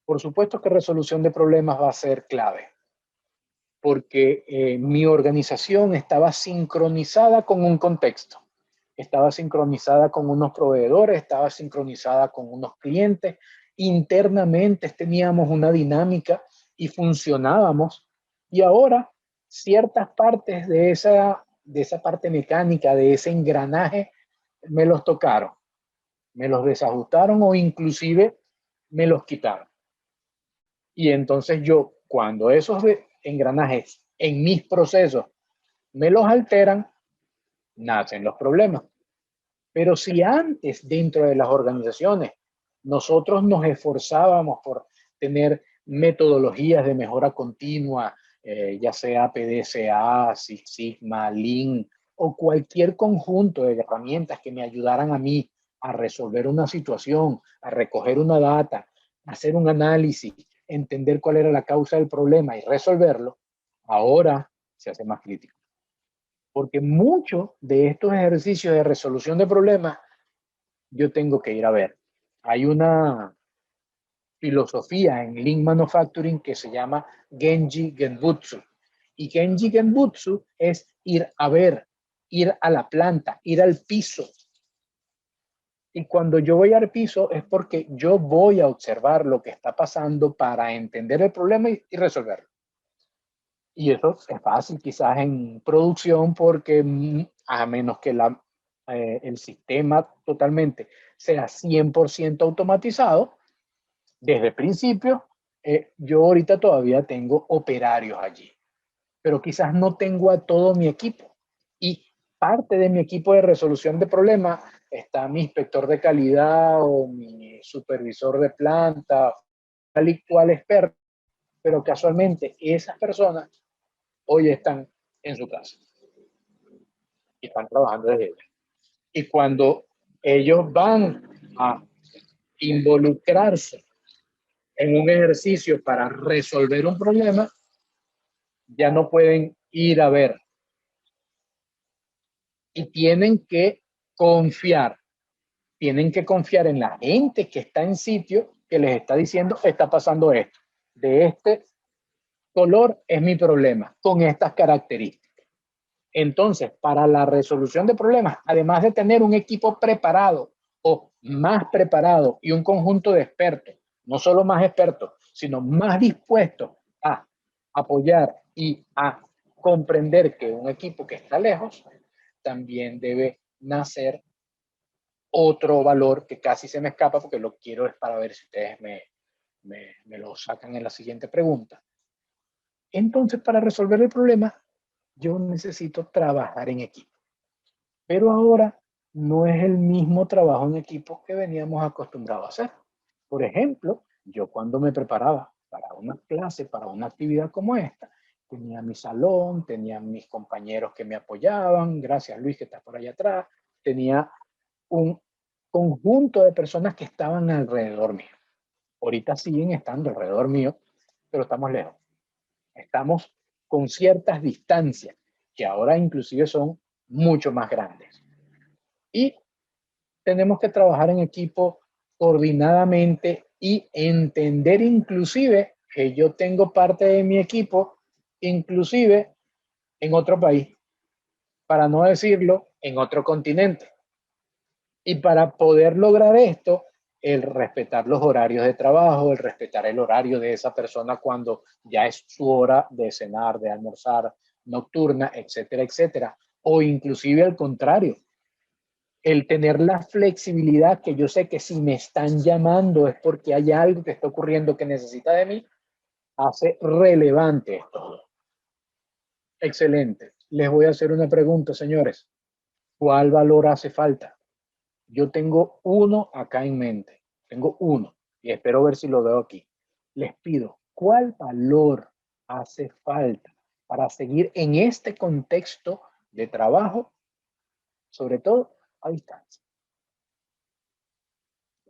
Por supuesto que resolución de problemas va a ser clave, porque mi organización estaba sincronizada con un contexto, estaba sincronizada con unos proveedores, estaba sincronizada con unos clientes, internamente teníamos una dinámica y funcionábamos, y ahora ciertas partes de esa parte mecánica, de ese engranaje, me los tocaron, me los desajustaron o inclusive me los quitaron. Y entonces yo, cuando esos engranajes en mis procesos me los alteran, nacen los problemas. Pero si antes dentro de las organizaciones nosotros nos esforzábamos por tener metodologías de mejora continua, ya sea PDCA, Six Sigma, Lean o cualquier conjunto de herramientas que me ayudaran a mí a resolver una situación, a recoger una data, a hacer un análisis, entender cuál era la causa del problema y resolverlo, ahora se hace más crítico. Porque muchos de estos ejercicios de resolución de problemas yo tengo que ir a ver. Hay una filosofía en Lean Manufacturing que se llama Genji Genbutsu. Y Genji Genbutsu es ir a ver, ir a la planta, ir al piso. Y cuando yo voy al piso es porque yo voy a observar lo que está pasando para entender el problema y resolverlo. Y eso es fácil quizás en producción porque a menos que el sistema totalmente sea 100% automatizado, Desde el principio, yo ahorita todavía tengo operarios allí, pero quizás no tengo a todo mi equipo. Y parte de mi equipo de resolución de problemas está mi inspector de calidad o mi supervisor de planta, tal y cual experto, pero casualmente esas personas hoy están en su casa y están trabajando desde ella. Y cuando ellos van a involucrarse en un ejercicio para resolver un problema, ya no pueden ir a ver y tienen que confiar en la gente que está en sitio que les está diciendo está pasando esto. De este color es mi problema, con estas características. Entonces, para la resolución de problemas, además de tener un equipo preparado o más preparado y un conjunto de expertos, no solo más expertos, sino más dispuestos a apoyar y a comprender que un equipo que está lejos también debe nacer otro valor que casi se me escapa porque lo quiero es para ver si ustedes me lo sacan en la siguiente pregunta. Entonces, para resolver el problema, yo necesito trabajar en equipo. Pero ahora no es el mismo trabajo en equipo que veníamos acostumbrados a hacer. Por ejemplo, yo cuando me preparaba para una clase, para una actividad como esta, tenía mi salón, tenía mis compañeros que me apoyaban, gracias Luis que está por allá atrás, tenía un conjunto de personas que estaban alrededor mío. Ahorita siguen estando alrededor mío, pero estamos lejos. Estamos con ciertas distancias que ahora inclusive son mucho más grandes. Y tenemos que trabajar en equipo coordinadamente y entender inclusive que yo tengo parte de mi equipo inclusive en otro país, para no decirlo en otro continente. Y para poder lograr esto, el respetar los horarios de trabajo, el respetar el horario de esa persona cuando ya es su hora de cenar, de almorzar, nocturna, etcétera, etcétera. O inclusive al contrario, el tener la flexibilidad que yo sé que si me están llamando es porque hay algo que está ocurriendo que necesita de mí, hace relevante esto. Excelente. Les voy a hacer una pregunta, señores. ¿Cuál valor hace falta? Yo tengo uno acá en mente. Tengo uno y espero ver si lo veo aquí. Les pido, ¿cuál valor hace falta para seguir en este contexto de trabajo, sobre todo a distancia?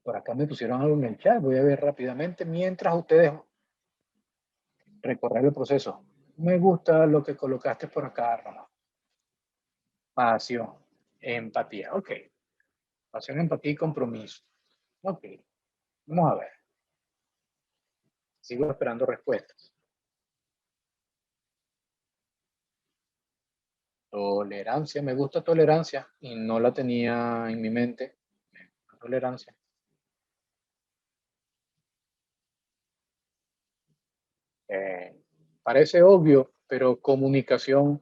Por acá me pusieron algo en el chat. Voy a ver rápidamente mientras ustedes recorren el proceso. Me gusta lo que colocaste por acá, Rama. Pasión, empatía. Ok. Pasión, empatía y compromiso. Ok. Vamos a ver. Sigo esperando respuestas. Tolerancia. Me gusta tolerancia y no la tenía en mi mente. Tolerancia. Parece obvio, pero comunicación,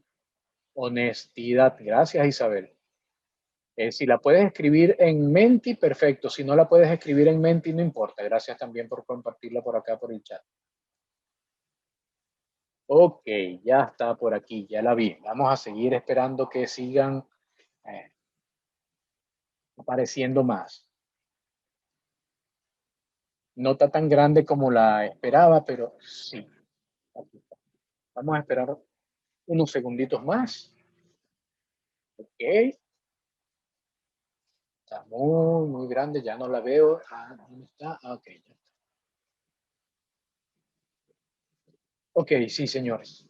honestidad. Gracias, Isabel. Si la puedes escribir en Menti, perfecto. Si no la puedes escribir en Menti, no importa. Gracias también por compartirla por acá por el chat. Ok, ya está por aquí, ya la vi. Vamos a seguir esperando que sigan apareciendo más. No está tan grande como la esperaba, pero sí. Aquí está. Vamos a esperar unos segunditos más. Ok. Está muy, muy grande, ya no la veo. Ah, ¿dónde está? Ah, ok, ya está. Ok, sí, señores.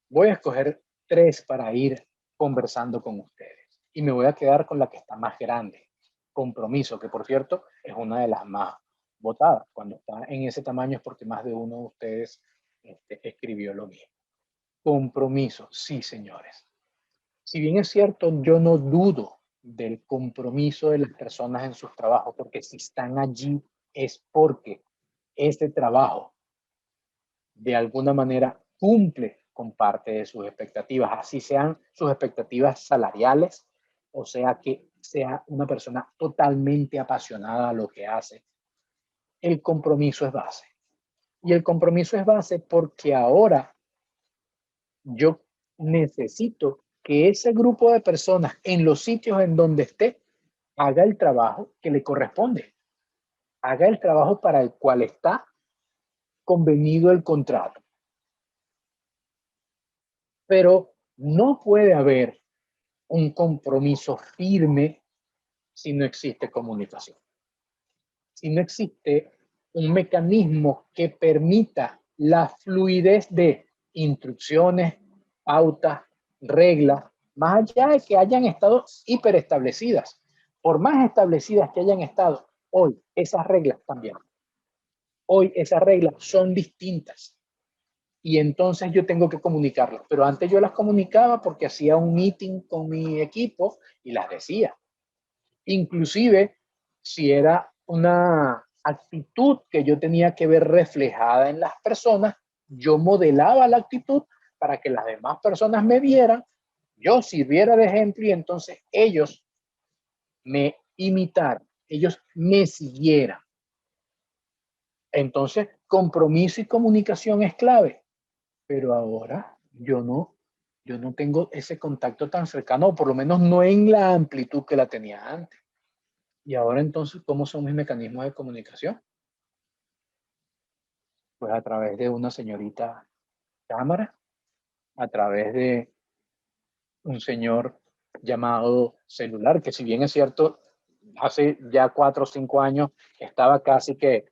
Voy a escoger 3 para ir conversando con ustedes. Y me voy a quedar con la que está más grande. Compromiso, que por cierto es una de las más votadas. Cuando está en ese tamaño es porque más de uno de ustedes escribió lo mismo. Compromiso, sí, señores. Si bien es cierto, yo no dudo del compromiso de las personas en sus trabajos, porque si están allí es porque este trabajo de alguna manera cumple con parte de sus expectativas, así sean sus expectativas salariales, o sea que sea una persona totalmente apasionada a lo que hace. El compromiso es base. Y el compromiso es base porque ahora yo necesito que ese grupo de personas en los sitios en donde esté haga el trabajo que le corresponde, haga el trabajo para el cual está convenido el contrato. Pero no puede haber un compromiso firme si no existe comunicación. Si no existe un mecanismo que permita la fluidez de instrucciones, pautas, reglas, más allá de que hayan estado hiperestablecidas. Por más establecidas que hayan estado, hoy esas reglas cambiaron. Hoy esas reglas son distintas. Y entonces yo tengo que comunicarlas. Pero antes yo las comunicaba porque hacía un meeting con mi equipo y las decía. Inclusive, si era una actitud que yo tenía que ver reflejada en las personas, yo modelaba la actitud para que las demás personas me vieran, yo sirviera de ejemplo y entonces ellos me imitaran, ellos me siguieran. Entonces, compromiso y comunicación es clave, pero ahora yo no tengo ese contacto tan cercano, o por lo menos no en la amplitud que la tenía antes. Y ahora entonces, ¿cómo son mis mecanismos de comunicación? Pues a través de una señorita cámara, a través de un señor llamado celular, que si bien es cierto, hace ya 4 o 5 años estaba casi que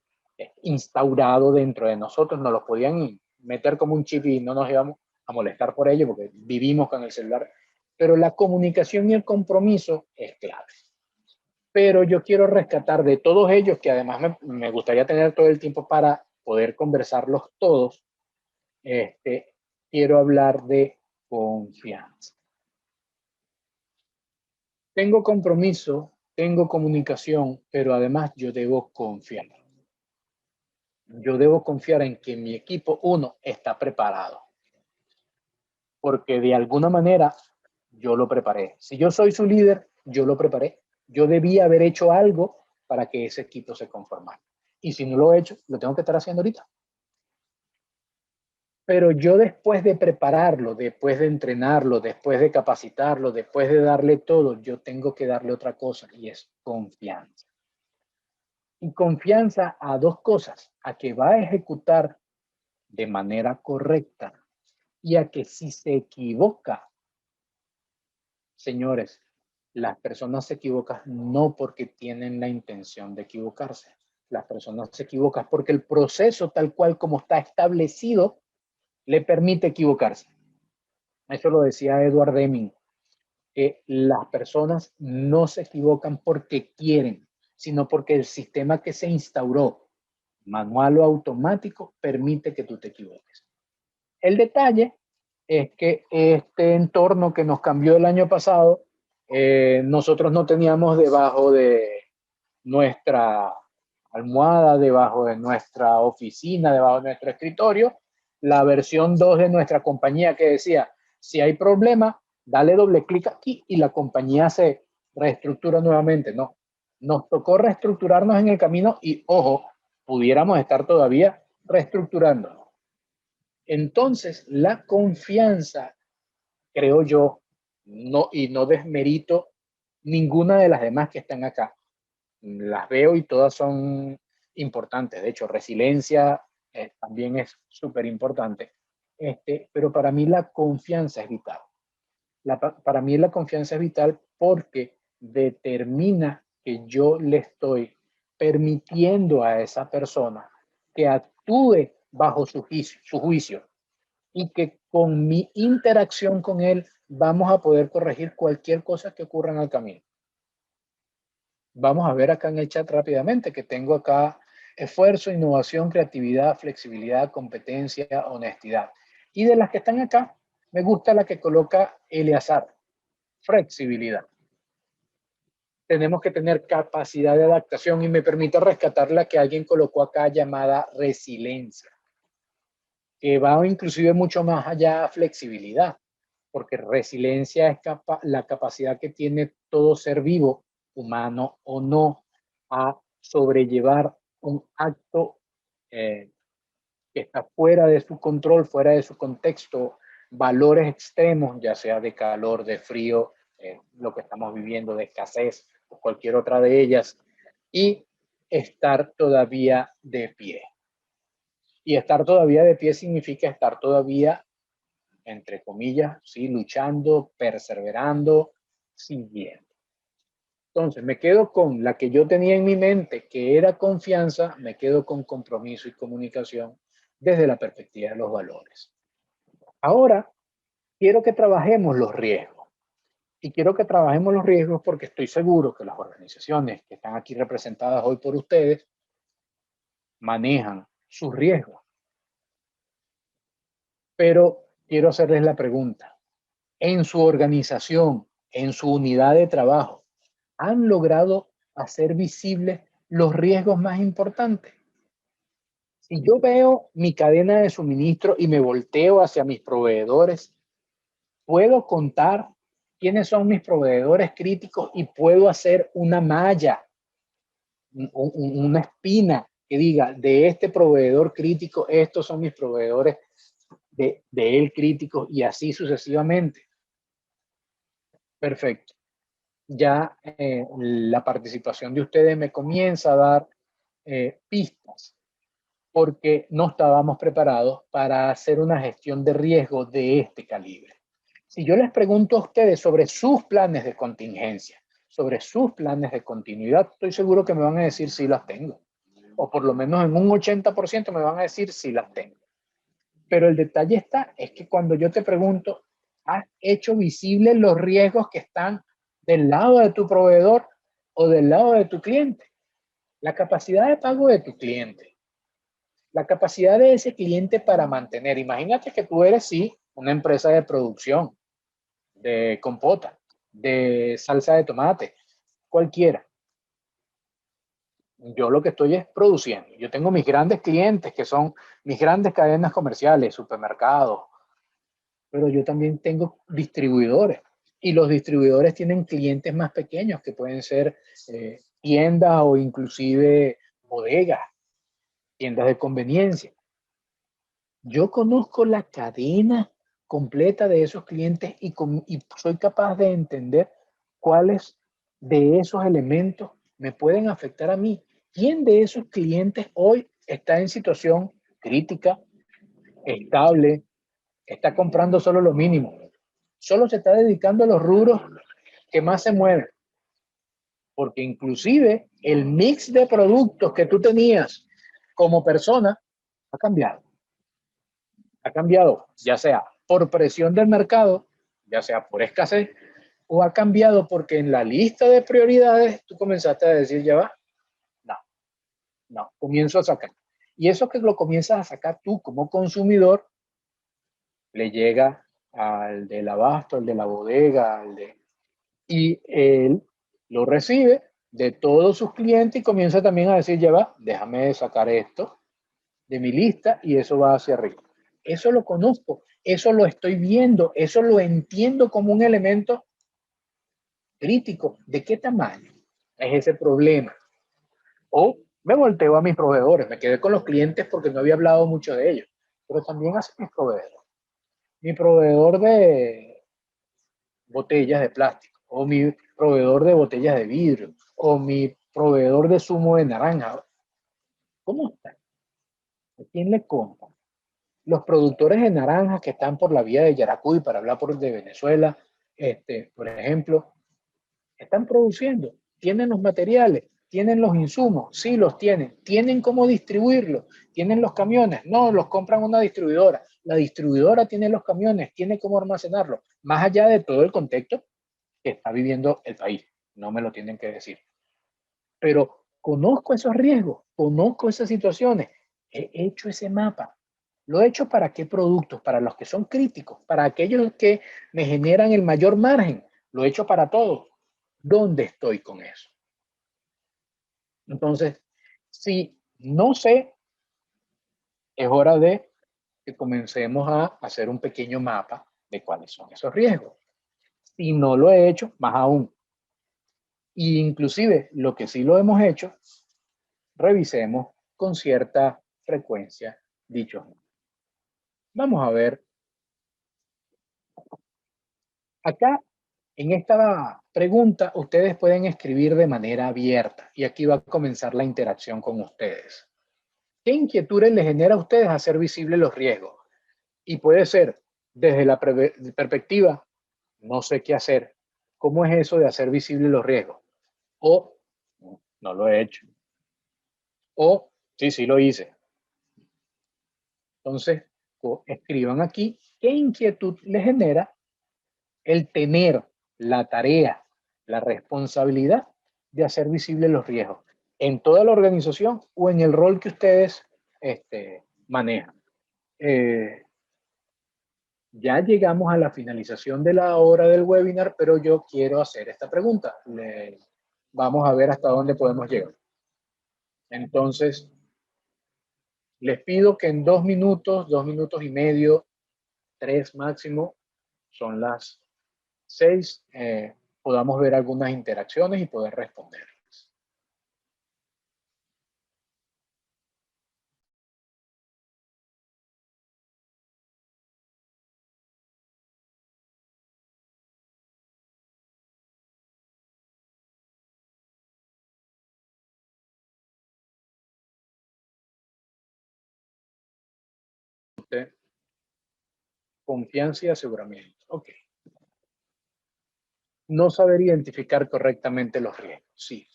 instaurado dentro de nosotros, nos lo podían meter como un chip y no nos íbamos a molestar por ello porque vivimos con el celular, pero la comunicación y el compromiso es clave. Pero yo quiero rescatar de todos ellos, que además me gustaría tener todo el tiempo para poder conversarlos todos, quiero hablar de confianza. Tengo compromiso, tengo comunicación, pero además yo debo confiar. Yo debo confiar en que mi equipo, uno, está preparado. Porque de alguna manera yo lo preparé. Si yo soy su líder, yo lo preparé. Yo debía haber hecho algo para que ese equipo se conformara. Y si no lo he hecho, lo tengo que estar haciendo ahorita. Pero yo después de prepararlo, después de entrenarlo, después de capacitarlo, después de darle todo, yo tengo que darle otra cosa y es confianza. Y confianza a dos cosas, a que va a ejecutar de manera correcta y a que si se equivoca, señores, las personas se equivocan no porque tienen la intención de equivocarse. Las personas se equivocan porque el proceso tal cual como está establecido le permite equivocarse. Eso lo decía Edward Deming, que las personas no se equivocan porque quieren, sino porque el sistema que se instauró, manual o automático, permite que tú te equivoques. El detalle es que este entorno que nos cambió el año pasado, nosotros no teníamos debajo de nuestra almohada, debajo de nuestra oficina, debajo de nuestro escritorio, la versión 2 de nuestra compañía que decía, si hay problema, dale doble clic aquí y la compañía se reestructura nuevamente. No, nos tocó reestructurarnos en el camino y, ojo, pudiéramos estar todavía reestructurando. Entonces, la confianza, creo yo, no, y no desmerito ninguna de las demás que están acá. Las veo y todas son importantes. De hecho, resiliencia también es súper importante. Pero para mí la confianza es vital. Para mí la confianza es vital porque determina que yo le estoy permitiendo a esa persona que actúe bajo su juicio y que con mi interacción con él vamos a poder corregir cualquier cosa que ocurra en el camino. Vamos a ver acá en el chat rápidamente que tengo acá esfuerzo, innovación, creatividad, flexibilidad, competencia, honestidad. Y de las que están acá, me gusta la que coloca Eleazar, flexibilidad. Tenemos que tener capacidad de adaptación y me permite rescatar la que alguien colocó acá llamada resiliencia, que va inclusive mucho más allá de flexibilidad, porque resiliencia es la capacidad que tiene todo ser vivo, humano o no, a sobrellevar un acto que está fuera de su control, fuera de su contexto, valores extremos, ya sea de calor, de frío, lo que estamos viviendo, de escasez, o cualquier otra de ellas, y estar todavía de pie. Y estar todavía de pie significa estar todavía, entre comillas, ¿sí? Luchando, perseverando, siguiendo. Entonces, me quedo con la que yo tenía en mi mente, que era confianza, me quedo con compromiso y comunicación desde la perspectiva de los valores. Ahora, quiero que trabajemos los riesgos. Y quiero que trabajemos los riesgos porque estoy seguro que las organizaciones que están aquí representadas hoy por ustedes manejan sus riesgos. Pero quiero hacerles la pregunta. En su organización, en su unidad de trabajo, ¿han logrado hacer visibles los riesgos más importantes? Si yo veo mi cadena de suministro y me volteo hacia mis proveedores, puedo contar quiénes son mis proveedores críticos y puedo hacer una malla, una espina que diga de este proveedor crítico, estos son mis proveedores de él críticos y así sucesivamente. Perfecto. Ya la participación de ustedes me comienza a dar pistas porque no estábamos preparados para hacer una gestión de riesgo de este calibre. Si yo les pregunto a ustedes sobre sus planes de contingencia, sobre sus planes de continuidad, estoy seguro que me van a decir si las tengo. O por lo menos en un 80% me van a decir si las tengo. Pero el detalle está, es que cuando yo te pregunto, ¿has hecho visibles los riesgos que están del lado de tu proveedor o del lado de tu cliente? La capacidad de pago de tu cliente, la capacidad de ese cliente para mantener. Imagínate que tú eres, sí, una empresa de producción, de compota, de salsa de tomate, cualquiera. Yo lo que estoy es produciendo. Yo tengo mis grandes clientes, que son mis grandes cadenas comerciales, supermercados, pero yo también tengo distribuidores. Y los distribuidores tienen clientes más pequeños, que pueden ser tiendas o inclusive bodegas, tiendas de conveniencia. Yo conozco la cadena completa de esos clientes y soy capaz de entender cuáles de esos elementos me pueden afectar a mí. ¿Quién de esos clientes hoy está en situación crítica, estable, está comprando solo lo mínimo? Solo se está dedicando a los rubros que más se mueven. Porque inclusive el mix de productos que tú tenías como persona ha cambiado. Ha cambiado, ya sea por presión del mercado, ya sea por escasez, o ha cambiado porque en la lista de prioridades tú comenzaste a decir, ya va, no, no, comienzo a sacar. Y eso que lo comienzas a sacar tú como consumidor, le llega al del abasto, al de la bodega, y él lo recibe de todos sus clientes y comienza también a decir, ya va, déjame sacar esto de mi lista y eso va hacia arriba. Eso lo conozco, eso lo estoy viendo, eso lo entiendo como un elemento crítico. ¿De qué tamaño es ese problema? O me volteo a mis proveedores, me quedé con los clientes porque no había hablado mucho de ellos, pero también hace mis proveedores. Mi proveedor de botellas de plástico, o mi proveedor de botellas de vidrio, o mi proveedor de zumo de naranja. ¿Cómo está? ¿A quién le compran? Los productores de naranjas que están por la vía de Yaracuy, para hablar de Venezuela, por ejemplo, están produciendo, tienen los materiales, tienen los insumos, sí los tienen cómo distribuirlos, tienen los camiones, no, los compran una distribuidora, la distribuidora tiene los camiones, tiene cómo almacenarlos, más allá de todo el contexto que está viviendo el país, no me lo tienen que decir. Pero conozco esos riesgos, conozco esas situaciones, he hecho ese mapa. ¿Lo he hecho para qué productos? Para los que son críticos, para aquellos que me generan el mayor margen. Lo he hecho para todos. ¿Dónde estoy con eso? Entonces, si no sé, es hora de que comencemos a hacer un pequeño mapa de cuáles son esos riesgos. Si no lo he hecho, más aún, Y inclusive lo que sí lo hemos hecho, revisemos con cierta frecuencia dichos. Vamos a ver. Acá, en esta pregunta, ustedes pueden escribir de manera abierta y aquí va a comenzar la interacción con ustedes. ¿Qué inquietudes les genera a ustedes hacer visibles los riesgos? Y puede ser desde la perspectiva, no sé qué hacer. ¿Cómo es eso de hacer visibles los riesgos? O no lo he hecho. O sí, sí lo hice. Entonces, escriban aquí qué inquietud les genera el tener la tarea, la responsabilidad de hacer visibles los riesgos en toda la organización o en el rol que ustedes manejan. Ya llegamos a la finalización de la hora del webinar, pero yo quiero hacer esta pregunta. Vamos a ver hasta dónde podemos llegar. Entonces, les pido que en 2 minutos y medio, 3 máximo, son las 6, podamos ver algunas interacciones y poder responder. Confianza y aseguramiento. Ok. No saber identificar correctamente los riesgos. Sí.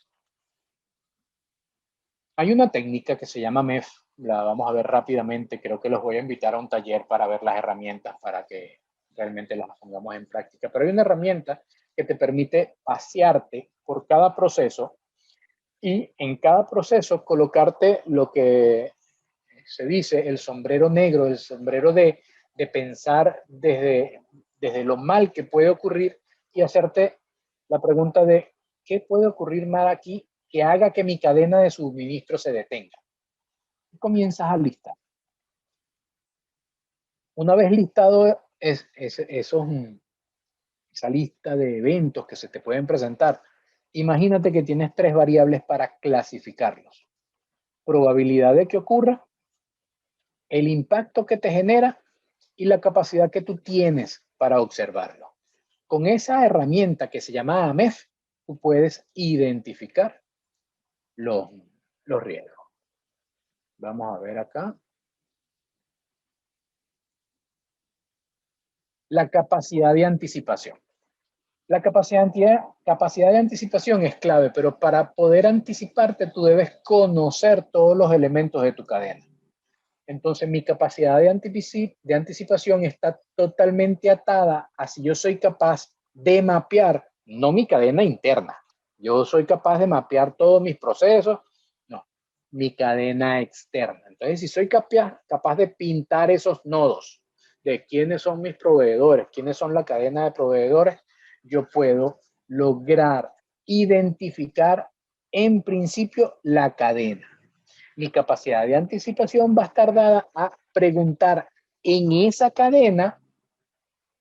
Hay una técnica que se llama MEF. La vamos a ver rápidamente. Creo que los voy a invitar a un taller para ver las herramientas para que realmente las pongamos en práctica. Pero hay una herramienta que te permite pasearte por cada proceso y en cada proceso colocarte lo que se dice el sombrero negro, el sombrero de pensar desde lo mal que puede ocurrir y hacerte la pregunta de ¿qué puede ocurrir mal aquí que haga que mi cadena de suministro se detenga? Y comienzas a listar. Una vez listado esa lista de eventos que se te pueden presentar, imagínate que tienes 3 variables para clasificarlos. Probabilidad de que ocurra, el impacto que te genera y la capacidad que tú tienes para observarlo. Con esa herramienta que se llama AMEF, tú puedes identificar los, los riesgos. Vamos a ver acá. La capacidad de anticipación. La capacidad de anticipación es clave, pero para poder anticiparte tú debes conocer todos los elementos de tu cadena. Entonces mi capacidad de anticipación está totalmente atada a si yo soy capaz de mapear, no mi cadena interna, yo soy capaz de mapear todos mis procesos, no, mi cadena externa. Entonces si soy capaz de pintar esos nodos de quiénes son mis proveedores, quiénes son la cadena de proveedores, yo puedo lograr identificar en principio la cadena. Mi capacidad de anticipación va a estar dada a preguntar en esa cadena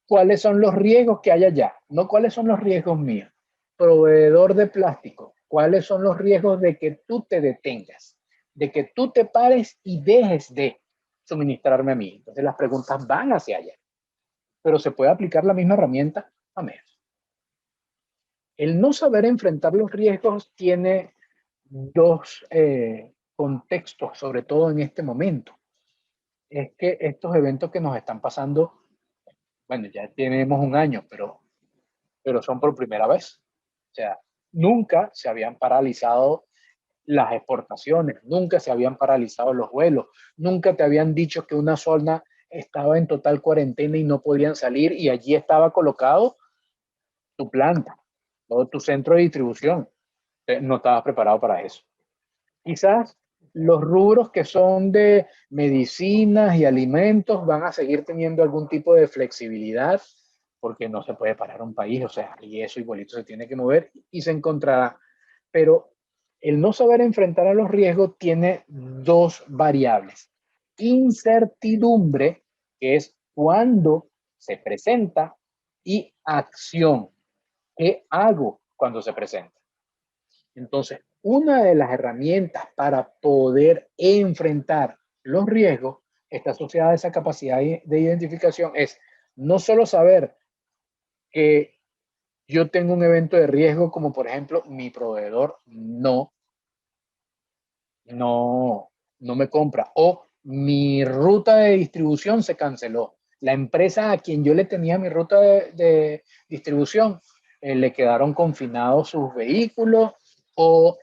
cuáles son los riesgos que hay allá, no cuáles son los riesgos míos. Proveedor de plástico, cuáles son los riesgos de que tú te detengas, de que tú te pares y dejes de suministrarme a mí. Entonces las preguntas van hacia allá, pero se puede aplicar la misma herramienta a MEF. El no saber enfrentar los riesgos tiene dos contextos, sobre todo en este momento. Es que estos eventos que nos están pasando, bueno, ya tenemos un año, pero son por primera vez. O sea, nunca se habían paralizado las exportaciones, nunca se habían paralizado los vuelos, nunca te habían dicho que una zona estaba en total cuarentena y no podían salir y allí estaba colocado tu planta, todo tu centro de distribución. No estabas preparado para eso. Quizás los rubros que son de medicinas y alimentos van a seguir teniendo algún tipo de flexibilidad porque no se puede parar un país, o sea, y eso igualito se tiene que mover y se encontrará. Pero el no saber enfrentar a los riesgos tiene dos variables. Incertidumbre, que es cuando se presenta, y acción. ¿Qué hago cuando se presenta? Entonces, una de las herramientas para poder enfrentar los riesgos está asociada a esa capacidad de identificación es no solo saber que yo tengo un evento de riesgo como por ejemplo mi proveedor no me compra o mi ruta de distribución se canceló. La empresa a quien yo le tenía mi ruta de distribución le quedaron confinados sus vehículos o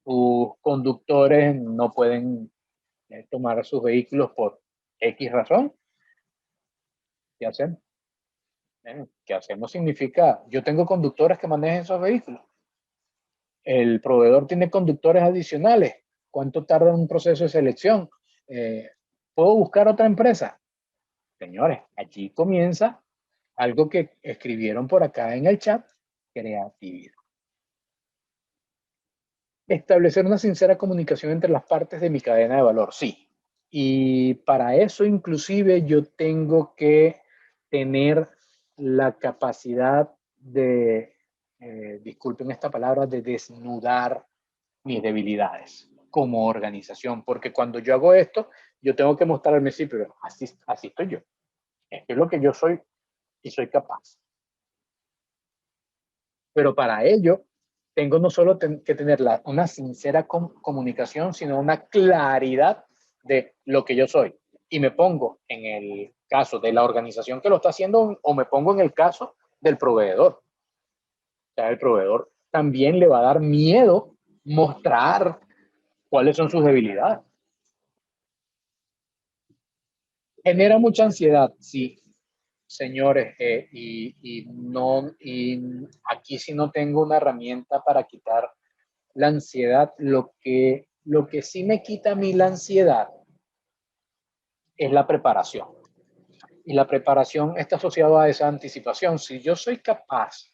sus conductores no pueden tomar sus vehículos por X razón. ¿Qué hacemos? ¿Qué hacemos? Significa, yo tengo conductores que manejen esos vehículos. El proveedor tiene conductores adicionales. ¿Cuánto tarda un proceso de selección? ¿Puedo buscar otra empresa? Señores, aquí comienza algo que escribieron por acá en el chat, creatividad. Establecer una sincera comunicación entre las partes de mi cadena de valor, sí. Y para eso inclusive yo tengo que tener la capacidad de, disculpen esta palabra, de desnudar mis debilidades como organización, porque cuando yo hago esto, yo tengo que mostrar al principio, así estoy yo. Esto es lo que yo soy y soy capaz. Pero para ello, tengo no solo que tener una sincera comunicación, sino una claridad de lo que yo soy. Y me pongo en el caso de la organización que lo está haciendo o me pongo en el caso del proveedor. O sea, el proveedor también le va a dar miedo mostrar cuáles son sus debilidades. Genera mucha ansiedad, sí, señores, y aquí sí no tengo una herramienta para quitar la ansiedad. Lo que sí me quita a mí la ansiedad es la preparación. Y la preparación está asociada a esa anticipación. Si yo soy capaz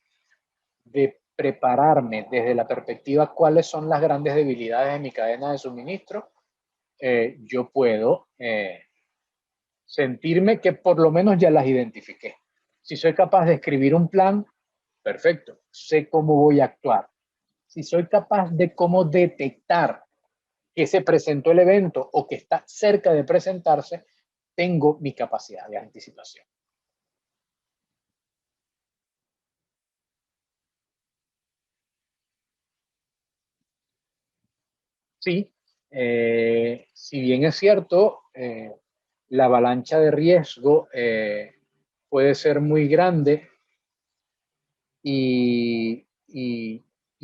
de prepararme desde la perspectiva cuáles son las grandes debilidades de mi cadena de suministro, yo puedo sentirme que por lo menos ya las identifiqué. Si soy capaz de escribir un plan, perfecto, sé cómo voy a actuar. Si soy capaz de cómo detectar que se presentó el evento o que está cerca de presentarse, tengo mi capacidad de anticipación. Sí, si bien es cierto, la avalancha de riesgo puede ser muy grande y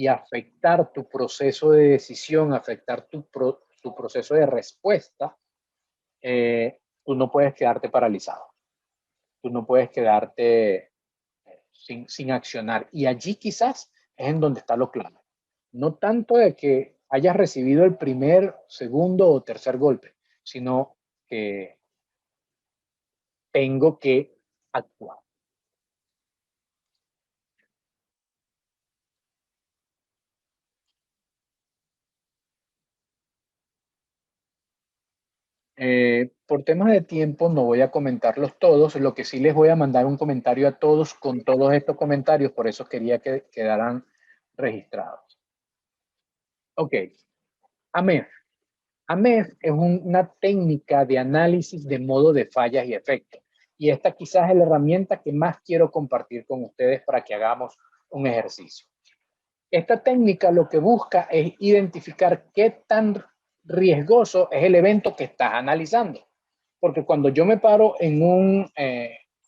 afectar tu proceso de decisión, afectar tu proceso de respuesta, tú no puedes quedarte paralizado, tú no puedes quedarte sin accionar. Y allí quizás es en donde está lo clave. No tanto de que hayas recibido el primer, segundo o tercer golpe, sino que tengo que actuar. Por temas de tiempo no voy a comentarlos todos, lo que sí les voy a mandar un comentario a todos con todos estos comentarios, por eso quería que quedaran registrados. Ok, AMEF. AMEF es una técnica de análisis de modo de fallas y efectos. Y esta quizás es la herramienta que más quiero compartir con ustedes para que hagamos un ejercicio. Esta técnica lo que busca es identificar qué tan riesgoso es el evento que estás analizando. Porque cuando yo me paro en un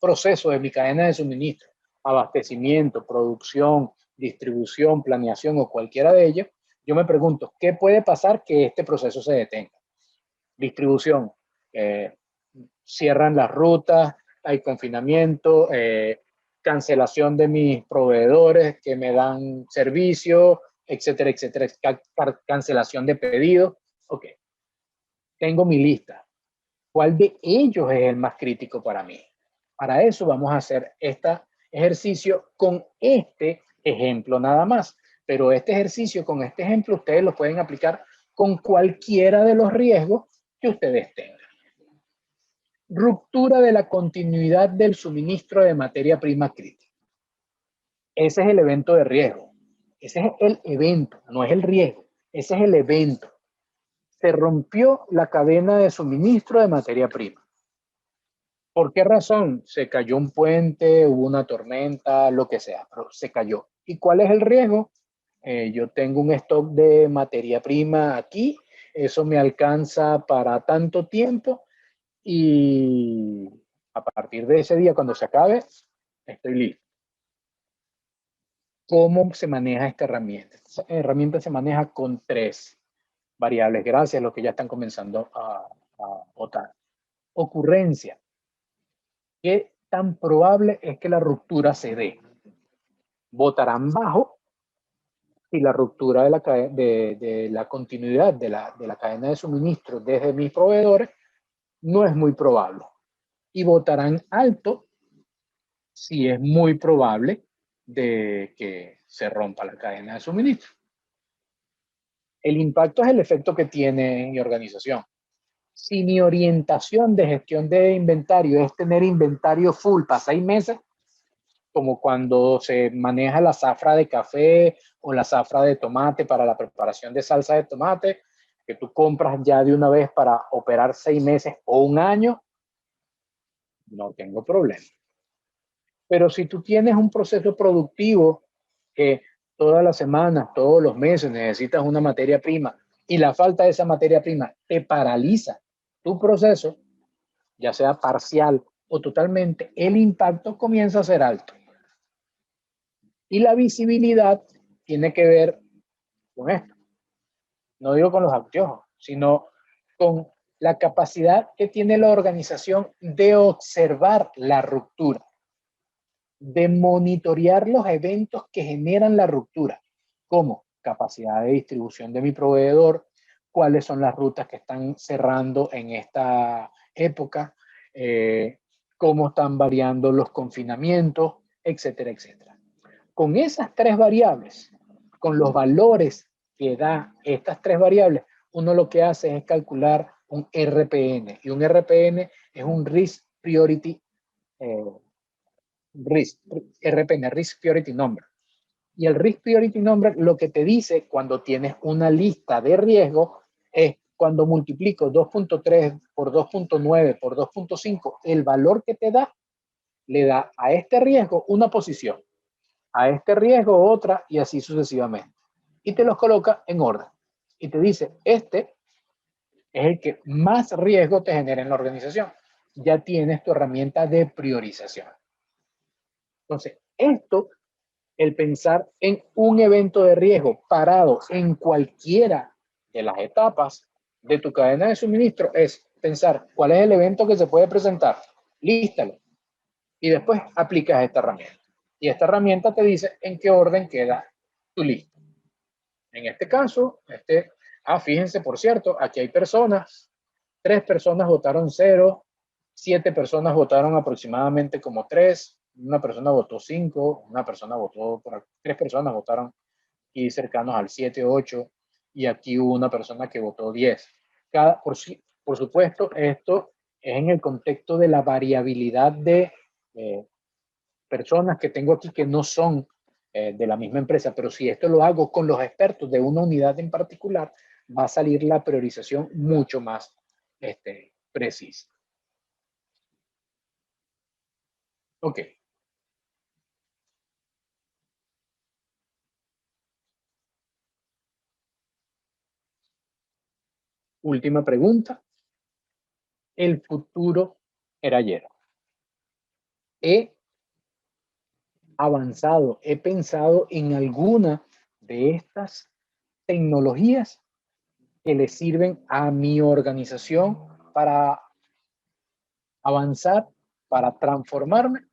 proceso de mi cadena de suministro, abastecimiento, producción, distribución, planeación o cualquiera de ellos, yo me pregunto, ¿qué puede pasar que este proceso se detenga? Distribución, eh, cierran las rutas, hay confinamiento, cancelación de mis proveedores que me dan servicio, etcétera, etcétera, cancelación de pedidos. Ok, tengo mi lista. ¿Cuál de ellos es el más crítico para mí? Para eso vamos a hacer este ejercicio con este ejemplo nada más. Pero este ejercicio con este ejemplo ustedes lo pueden aplicar con cualquiera de los riesgos que ustedes tengan. Ruptura de la continuidad del suministro de materia prima crítica. Ese es el evento de riesgo. Ese es el evento, no es el riesgo. Ese es el evento. Se rompió la cadena de suministro de materia prima. ¿Por qué razón? Se cayó un puente, hubo una tormenta, lo que sea, pero se cayó. ¿Y cuál es el riesgo? Yo tengo un stock de materia prima aquí, eso me alcanza para tanto tiempo y a partir de ese día, cuando se acabe, estoy listo. ¿Cómo se maneja esta herramienta? Esta herramienta se maneja con tres variables, gracias a los que ya están comenzando a votar. Ocurrencia. ¿Qué tan probable es que la ruptura se dé? Votarán bajo si la ruptura de la continuidad de la cadena de suministro desde mis proveedores no es muy probable. Y votarán alto si es muy probable de que se rompa la cadena de suministro. El impacto es el efecto que tiene en mi organización. Si mi orientación de gestión de inventario es tener inventario full para 6 meses, como cuando se maneja la zafra de café o la zafra de tomate para la preparación de salsa de tomate, que tú compras ya de una vez para operar 6 meses o un año, no tengo problema. Pero si tú tienes un proceso productivo que todas las semanas, todos los meses necesitas una materia prima y la falta de esa materia prima te paraliza tu proceso, ya sea parcial o totalmente, el impacto comienza a ser alto. Y la visibilidad tiene que ver con esto. No digo con los anteojos, sino con la capacidad que tiene la organización de observar la ruptura, de monitorear los eventos que generan la ruptura, como capacidad de distribución de mi proveedor, cuáles son las rutas que están cerrando en esta época, cómo están variando los confinamientos, etcétera, etcétera. Con esas tres variables, con los valores que da estas tres variables, uno lo que hace es calcular un RPN. Y un RPN es un Risk Priority RPN, Risk Priority Number. Y el Risk Priority Number lo que te dice cuando tienes una lista de riesgo es cuando multiplico 2.3 por 2.9 por 2.5, el valor que te da, le da a este riesgo una posición, a este riesgo otra y así sucesivamente. Y te los coloca en orden. Y te dice, este es el que más riesgo te genera en la organización. Ya tienes tu herramienta de priorización. Entonces, esto, el pensar en un evento de riesgo parado en cualquiera de las etapas de tu cadena de suministro, es pensar cuál es el evento que se puede presentar, lístalo y después aplicas esta herramienta. Y esta herramienta te dice en qué orden queda tu lista. En este caso, fíjense, por cierto, aquí hay personas, 3 personas votaron 0, 7 personas votaron aproximadamente como 3, una persona votó 5, una persona votó, 3 personas votaron y cercanos al 7, 8, y aquí hubo una persona que votó 10. Por supuesto, esto es en el contexto de la variabilidad de personas que tengo aquí que no son de la misma empresa, pero si esto lo hago con los expertos de una unidad en particular, va a salir la priorización mucho más precisa. Ok. Última pregunta. El futuro era ayer. He avanzado, he pensado en alguna de estas tecnologías que le sirven a mi organización para avanzar, para transformarme.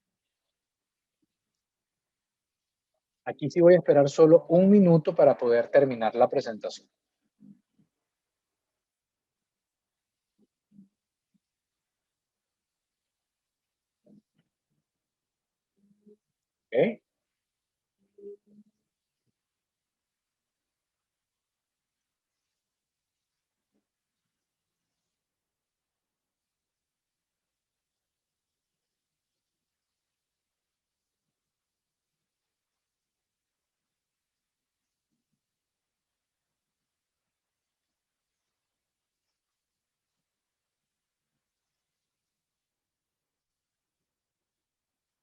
Aquí sí voy a esperar solo un minuto para poder terminar la presentación. ¿Okay?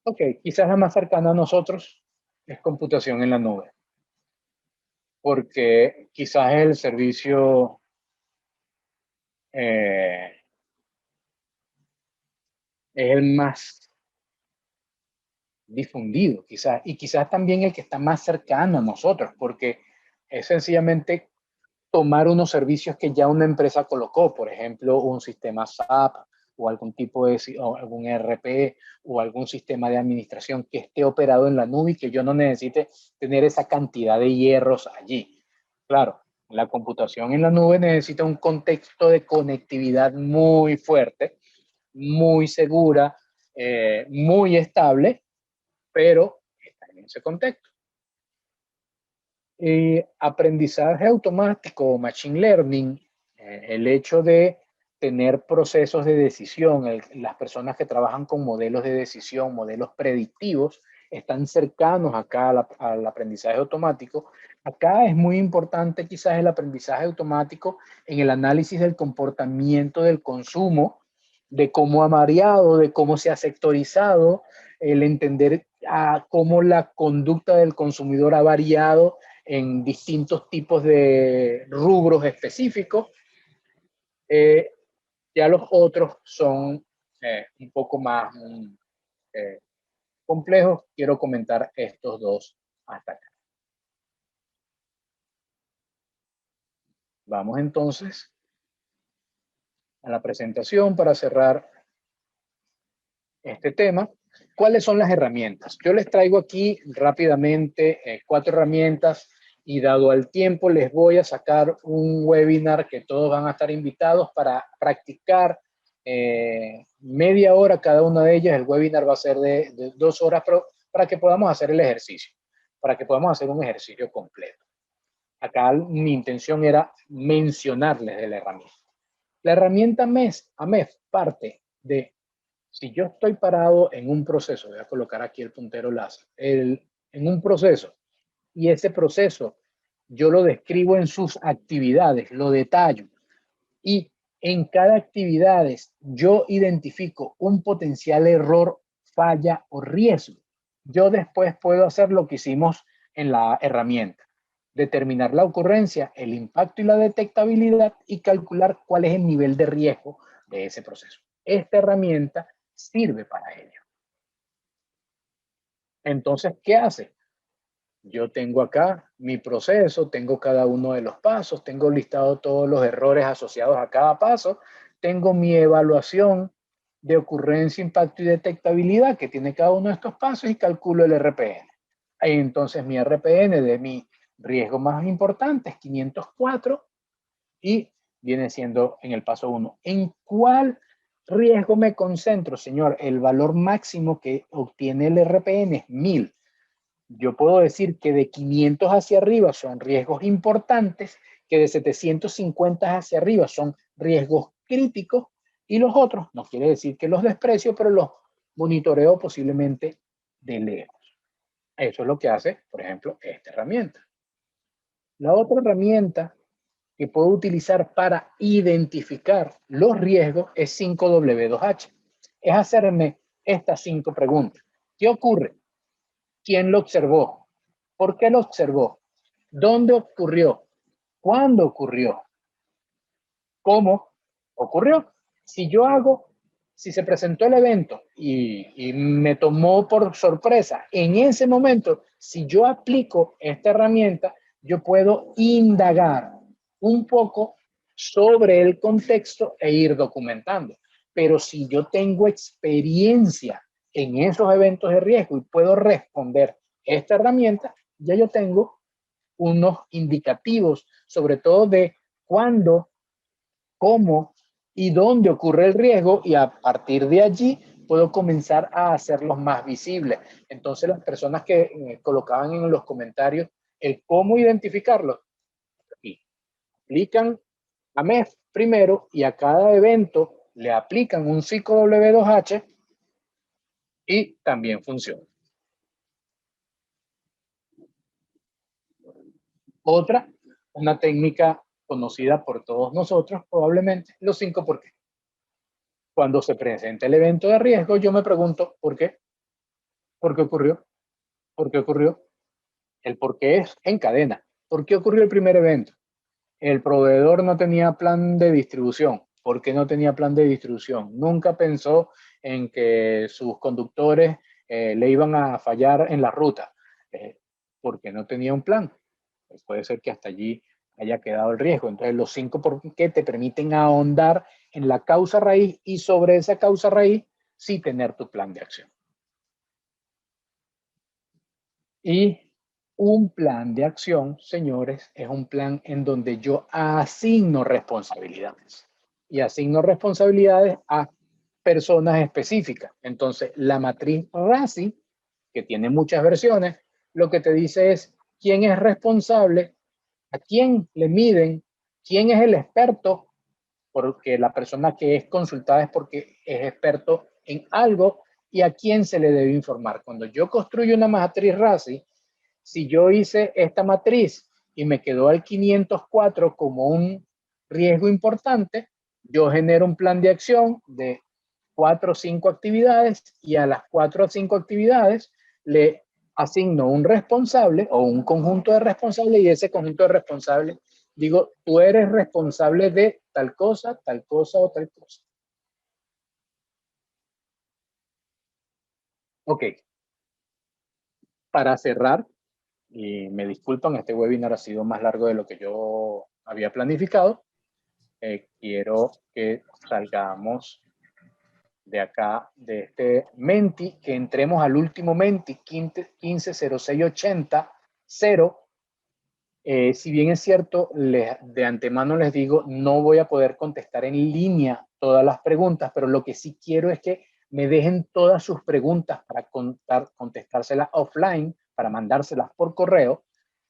Ok, quizás la más cercana a nosotros es computación en la nube, porque quizás es el servicio es el más difundido, quizás, y quizás también el que está más cercano a nosotros, porque es sencillamente tomar unos servicios que ya una empresa colocó, por ejemplo, un sistema SAP o algún tipo de, o algún ERP o algún sistema de administración que esté operado en la nube y que yo no necesite tener esa cantidad de hierros allí. Claro, la computación en la nube necesita un contexto de conectividad muy fuerte, muy segura, muy estable, pero está en ese contexto. Aprendizaje automático o machine learning, el hecho de tener procesos de decisión, las personas que trabajan con modelos de decisión, modelos predictivos, están cercanos acá al aprendizaje automático. Acá es muy importante quizás el aprendizaje automático en el análisis del comportamiento del consumo, de cómo ha variado, de cómo se ha sectorizado, el entender cómo la conducta del consumidor ha variado en distintos tipos de rubros específicos. Eh, ya los otros son un poco más complejos. Quiero comentar estos dos hasta acá. Vamos entonces a la presentación para cerrar este tema. ¿Cuáles son las herramientas? Yo les traigo aquí rápidamente 4 herramientas y dado el tiempo les voy a sacar un webinar que todos van a estar invitados para practicar media hora cada una de ellas. El webinar va a ser de 2 horas, pero para que podamos hacer el ejercicio, para que podamos hacer un ejercicio completo. Acá mi intención era mencionarles de la herramienta. La herramienta AMEF parte de, si yo estoy parado en un proceso, voy a colocar aquí el puntero láser, en un proceso, y ese proceso yo lo describo en sus actividades, lo detallo, y en cada actividad yo identifico un potencial error, falla o riesgo. Yo después puedo hacer lo que hicimos en la herramienta, determinar la ocurrencia, el impacto y la detectabilidad y calcular cuál es el nivel de riesgo de ese proceso. Esta herramienta sirve para ello. Entonces, ¿qué hace? Yo tengo acá mi proceso, tengo cada uno de los pasos, tengo listado todos los errores asociados a cada paso, tengo mi evaluación de ocurrencia, impacto y detectabilidad que tiene cada uno de estos pasos y calculo el RPN. Entonces mi RPN de mi riesgo más importante es 504 y viene siendo en el paso 1. ¿En cuál riesgo me concentro, señor? El valor máximo que obtiene el RPN es 1000. Yo puedo decir que de 500 hacia arriba son riesgos importantes, que de 750 hacia arriba son riesgos críticos y los otros, no quiere decir que los desprecio, pero los monitoreo posiblemente de lejos. Eso es lo que hace, por ejemplo, esta herramienta. La otra herramienta que puedo utilizar para identificar los riesgos es 5W2H. Es hacerme estas 5 preguntas. ¿Qué ocurre? ¿Quién lo observó? ¿Por qué lo observó? ¿Dónde ocurrió? ¿Cuándo ocurrió? ¿Cómo ocurrió? Si yo hago, si se presentó el evento y me tomó por sorpresa, en ese momento, si yo aplico esta herramienta, yo puedo indagar un poco sobre el contexto e ir documentando. Pero si yo tengo experiencia en esos eventos de riesgo y puedo responder esta herramienta, ya yo tengo unos indicativos, sobre todo de cuándo, cómo y dónde ocurre el riesgo y a partir de allí puedo comenzar a hacerlos más visibles. Entonces las personas que colocaban en los comentarios el cómo identificarlos, y aplican a MEF primero y a cada evento le aplican un ciclo W2H y también funciona. Otra, una técnica conocida por todos nosotros, probablemente, los 5 por qué. Cuando se presenta el evento de riesgo, yo me pregunto, ¿por qué? ¿Por qué ocurrió? ¿Por qué ocurrió? El por qué es en cadena. ¿Por qué ocurrió el primer evento? El proveedor no tenía plan de distribución. ¿Por qué no tenía plan de distribución? Nunca pensó en que sus conductores le iban a fallar en la ruta. Porque no tenía un plan. Pues puede ser que hasta allí haya quedado el riesgo. Entonces, los 5 por qué te permiten ahondar en la causa raíz y sobre esa causa raíz sí tener tu plan de acción. Y un plan de acción, señores, es un plan en donde yo asigno responsabilidades. Y asigno responsabilidades a personas específicas. Entonces, la matriz RACI, que tiene muchas versiones, lo que te dice es quién es responsable, a quién le miden, quién es el experto, porque la persona que es consultada es porque es experto en algo y a quién se le debe informar. Cuando yo construyo una matriz RACI, si yo hice esta matriz y me quedó al 504 como un riesgo importante, yo genero un plan de acción de 4 o 5 actividades y a las 4 o 5 actividades le asigno un responsable o un conjunto de responsables y ese conjunto de responsables digo, tú eres responsable de tal cosa o tal cosa. Ok, para cerrar, y me disculpan, este webinar ha sido más largo de lo que yo había planificado. Quiero que salgamos de acá, de este Menti, que entremos al último Menti, 150680, 0. Si bien es cierto, de antemano les digo, no voy a poder contestar en línea todas las preguntas, pero lo que sí quiero es que me dejen todas sus preguntas para contestárselas offline, para mandárselas por correo,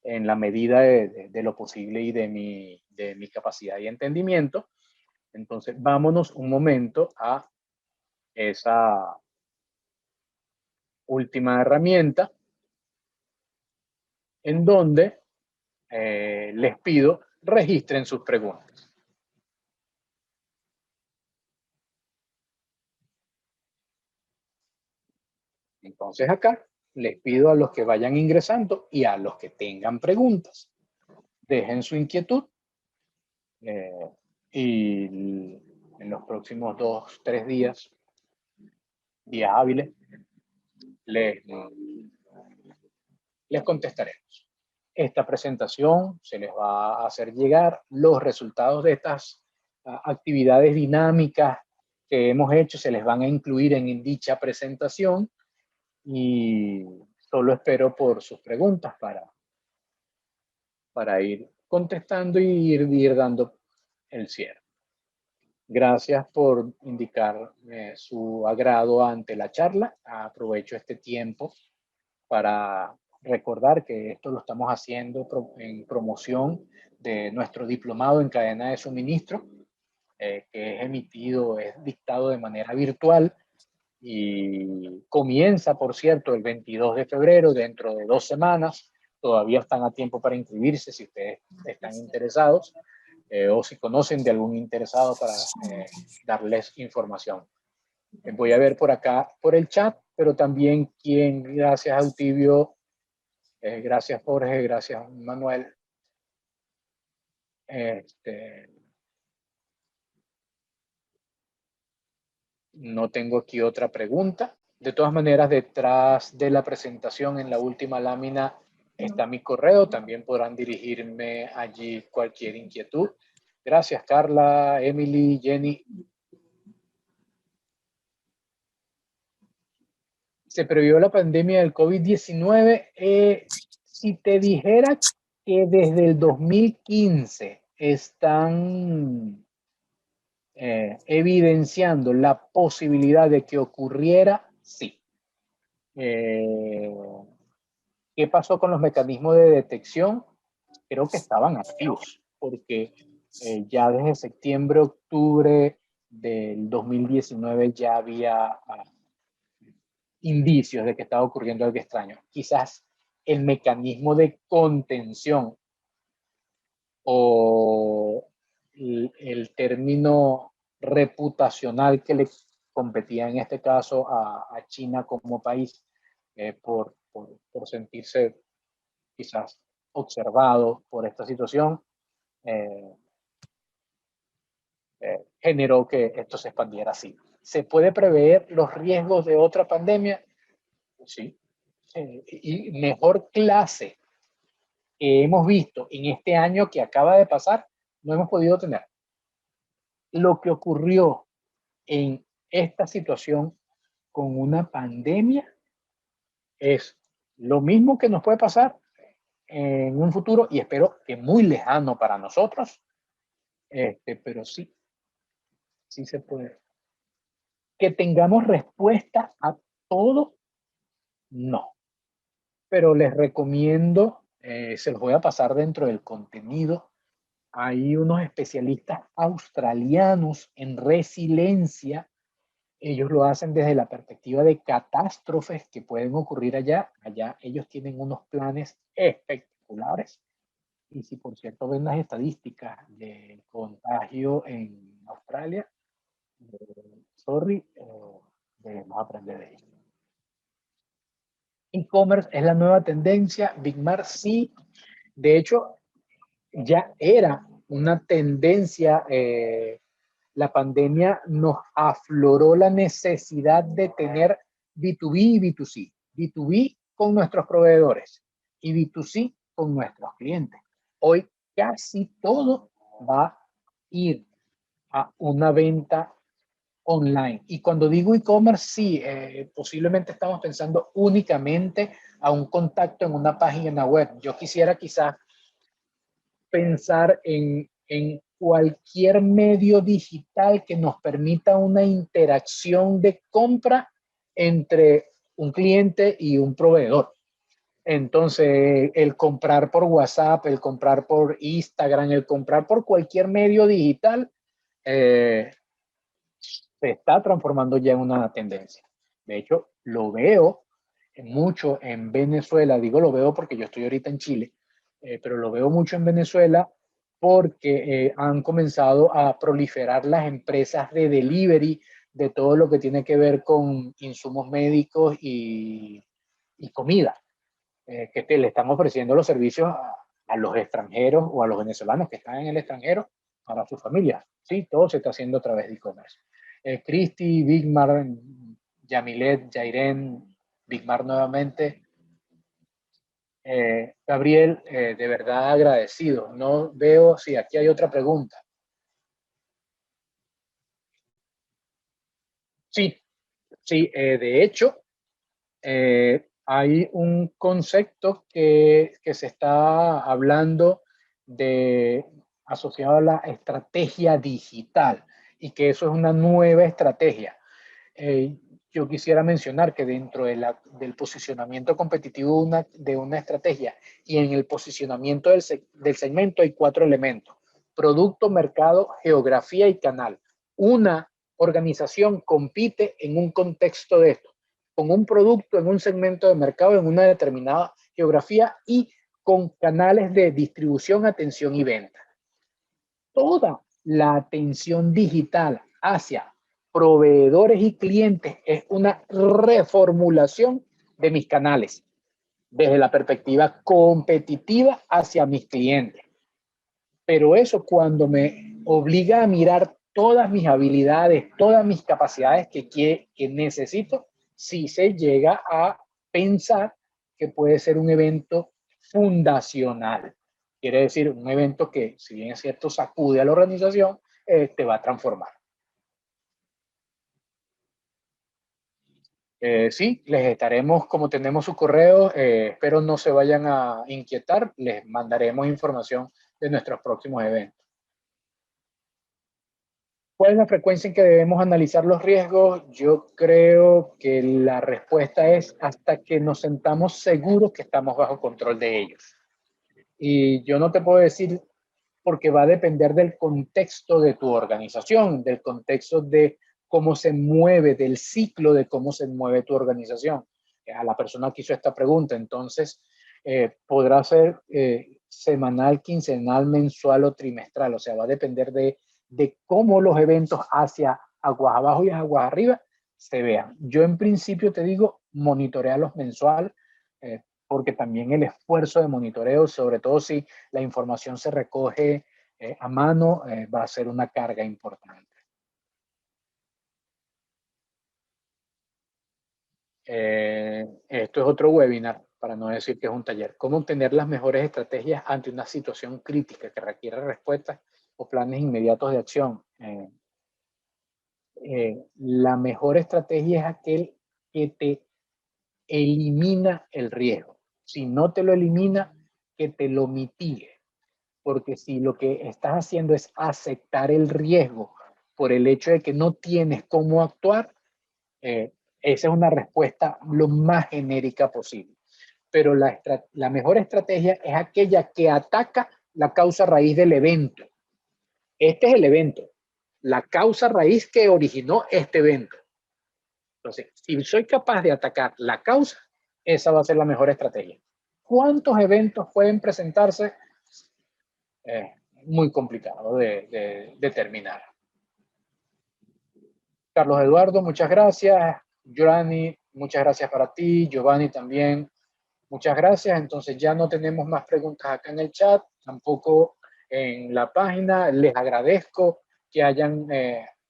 en la medida de lo posible y de mi capacidad y entendimiento. Entonces, vámonos un momento a esa última herramienta en donde les pido registren sus preguntas. Entonces acá les pido a los que vayan ingresando y a los que tengan preguntas, dejen su inquietud y en los próximos 2, 3 días hábiles, les contestaremos. Esta presentación se les va a hacer llegar los resultados de estas actividades dinámicas que hemos hecho, se les van a incluir en dicha presentación y solo espero por sus preguntas para ir contestando y ir dando el cierre. Gracias por indicar su agrado ante la charla. Aprovecho este tiempo para recordar que esto lo estamos haciendo en promoción de nuestro diplomado en cadena de suministro, que es emitido, es dictado de manera virtual y comienza, por cierto, el 22 de febrero, dentro de 2 semanas. Todavía están a tiempo para inscribirse si ustedes están interesados o si conocen de algún interesado para darles información. Voy a ver por acá, por el chat, pero también quien, gracias a Eutibio, gracias Jorge, gracias Manuel. No tengo aquí otra pregunta. De todas maneras, detrás de la presentación en la última lámina está mi correo. También podrán dirigirme allí cualquier inquietud. Gracias, Carla, Emily, Jenny. Se previó la pandemia del COVID-19. Si te dijera que desde el 2015 están evidenciando la posibilidad de que ocurriera, sí. ¿Qué pasó con los mecanismos de detección? Creo que estaban activos, porque ya desde septiembre, octubre del 2019 ya había indicios de que estaba ocurriendo algo extraño. Quizás el mecanismo de contención o el término reputacional que le competía en este caso a China como país por sentirse quizás observado por esta situación, generó que esto se expandiera así. ¿Se puede prever los riesgos de otra pandemia? Sí. Y mejor clase que hemos visto en este año que acaba de pasar, no hemos podido tener. Lo que ocurrió en esta situación con una pandemia es lo mismo que nos puede pasar en un futuro, y espero que muy lejano para nosotros, pero sí, sí se puede. Que tengamos respuesta a todo, no. Pero les recomiendo, se los voy a pasar dentro del contenido. Hay unos especialistas australianos en resiliencia. Ellos lo hacen desde la perspectiva de catástrofes que pueden ocurrir allá. Allá ellos tienen unos planes espectaculares. Y si por cierto ven las estadísticas de contagio en Australia, debemos aprender de ello. E-commerce es la nueva tendencia. Big Mart sí, de hecho, ya era una tendencia. La pandemia nos afloró la necesidad de tener B2B y B2C. B2B con nuestros proveedores y B2C con nuestros clientes. Hoy casi todo va a ir a una venta online. Y cuando digo e-commerce, sí, posiblemente estamos pensando únicamente a un contacto en una página web. Yo quisiera quizás pensar en cualquier medio digital que nos permita una interacción de compra entre un cliente y un proveedor. Entonces, el comprar por WhatsApp, el comprar por Instagram, el comprar por cualquier medio digital, se está transformando ya en una tendencia. De hecho, lo veo mucho en Venezuela. Digo lo veo porque yo estoy ahorita en Chile, pero lo veo mucho en Venezuela porque han comenzado a proliferar las empresas de delivery de todo lo que tiene que ver con insumos médicos y comida, que le están ofreciendo los servicios a los extranjeros o a los venezolanos que están en el extranjero para sus familias. Sí, todo se está haciendo a través de e-commerce. Cristi, Bigmar, Yamilet, Jairen, Bigmar nuevamente. Gabriel, de verdad agradecido. No veo si aquí hay otra pregunta. Sí, sí, de hecho, hay un concepto que se está hablando de asociado a la estrategia digital y que eso es una nueva estrategia. Eh, yo quisiera mencionar que dentro del posicionamiento competitivo de una estrategia y en el posicionamiento del segmento hay 4 elementos: producto, mercado, geografía y canal. Una organización compite en un contexto de esto, con un producto en un segmento de mercado en una determinada geografía y con canales de distribución, atención y venta. Toda la atención digital hacia proveedores y clientes es una reformulación de mis canales desde la perspectiva competitiva hacia mis clientes. Pero eso, cuando me obliga a mirar todas mis habilidades, todas mis capacidades que necesito, sí se llega a pensar que puede ser un evento fundacional. Quiere decir, un evento que, si bien es cierto, sacude a la organización, te va a transformar. Sí, les estaremos, como tenemos su correo, espero no se vayan a inquietar, les mandaremos información de nuestros próximos eventos. ¿Cuál es la frecuencia en que debemos analizar los riesgos? Yo creo que la respuesta es hasta que nos sentamos seguros que estamos bajo control de ellos. Y yo no te puedo decir, porque va a depender del contexto de tu organización, del contexto de cómo se mueve, del ciclo de cómo se mueve tu organización. A la persona que hizo esta pregunta, entonces, podrá ser semanal, quincenal, mensual o trimestral. O sea, va a depender de cómo los eventos hacia aguas abajo y aguas arriba se vean. Yo en principio te digo, monitorearlos mensual, porque también el esfuerzo de monitoreo, sobre todo si la información se recoge a mano, va a ser una carga importante. Esto es otro webinar, para no decir que es un taller. ¿Cómo obtener las mejores estrategias ante una situación crítica que requiere respuestas o planes inmediatos de acción? La mejor estrategia es aquel que te elimina el riesgo. Si no te lo elimina, que te lo mitigue. Porque si lo que estás haciendo es aceptar el riesgo por el hecho de que no tienes cómo actuar, esa es una respuesta lo más genérica posible. Pero la mejor estrategia es aquella que ataca la causa raíz del evento. Este es el evento, la causa raíz que originó este evento. Entonces, si soy capaz de atacar la causa, esa va a ser la mejor estrategia. ¿Cuántos eventos pueden presentarse? Muy complicado de determinar. Carlos Eduardo, muchas gracias. Giovanni, muchas gracias para ti. Giovanni también, muchas gracias. Entonces ya no tenemos más preguntas acá en el chat, tampoco en la página. Les agradezco que hayan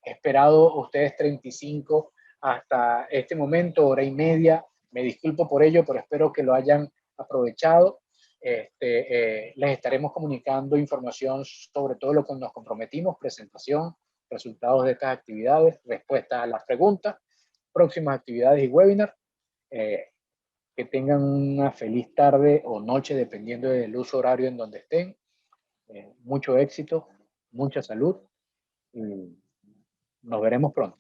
esperado ustedes 35 hasta este momento, hora y media. Me disculpo por ello, pero espero que lo hayan aprovechado. Les estaremos comunicando información sobre todo lo que nos comprometimos, presentación, resultados de estas actividades, respuestas a las preguntas, próximas actividades y webinar. Que tengan una feliz tarde o noche, dependiendo del uso horario en donde estén. Mucho éxito, mucha salud y nos veremos pronto.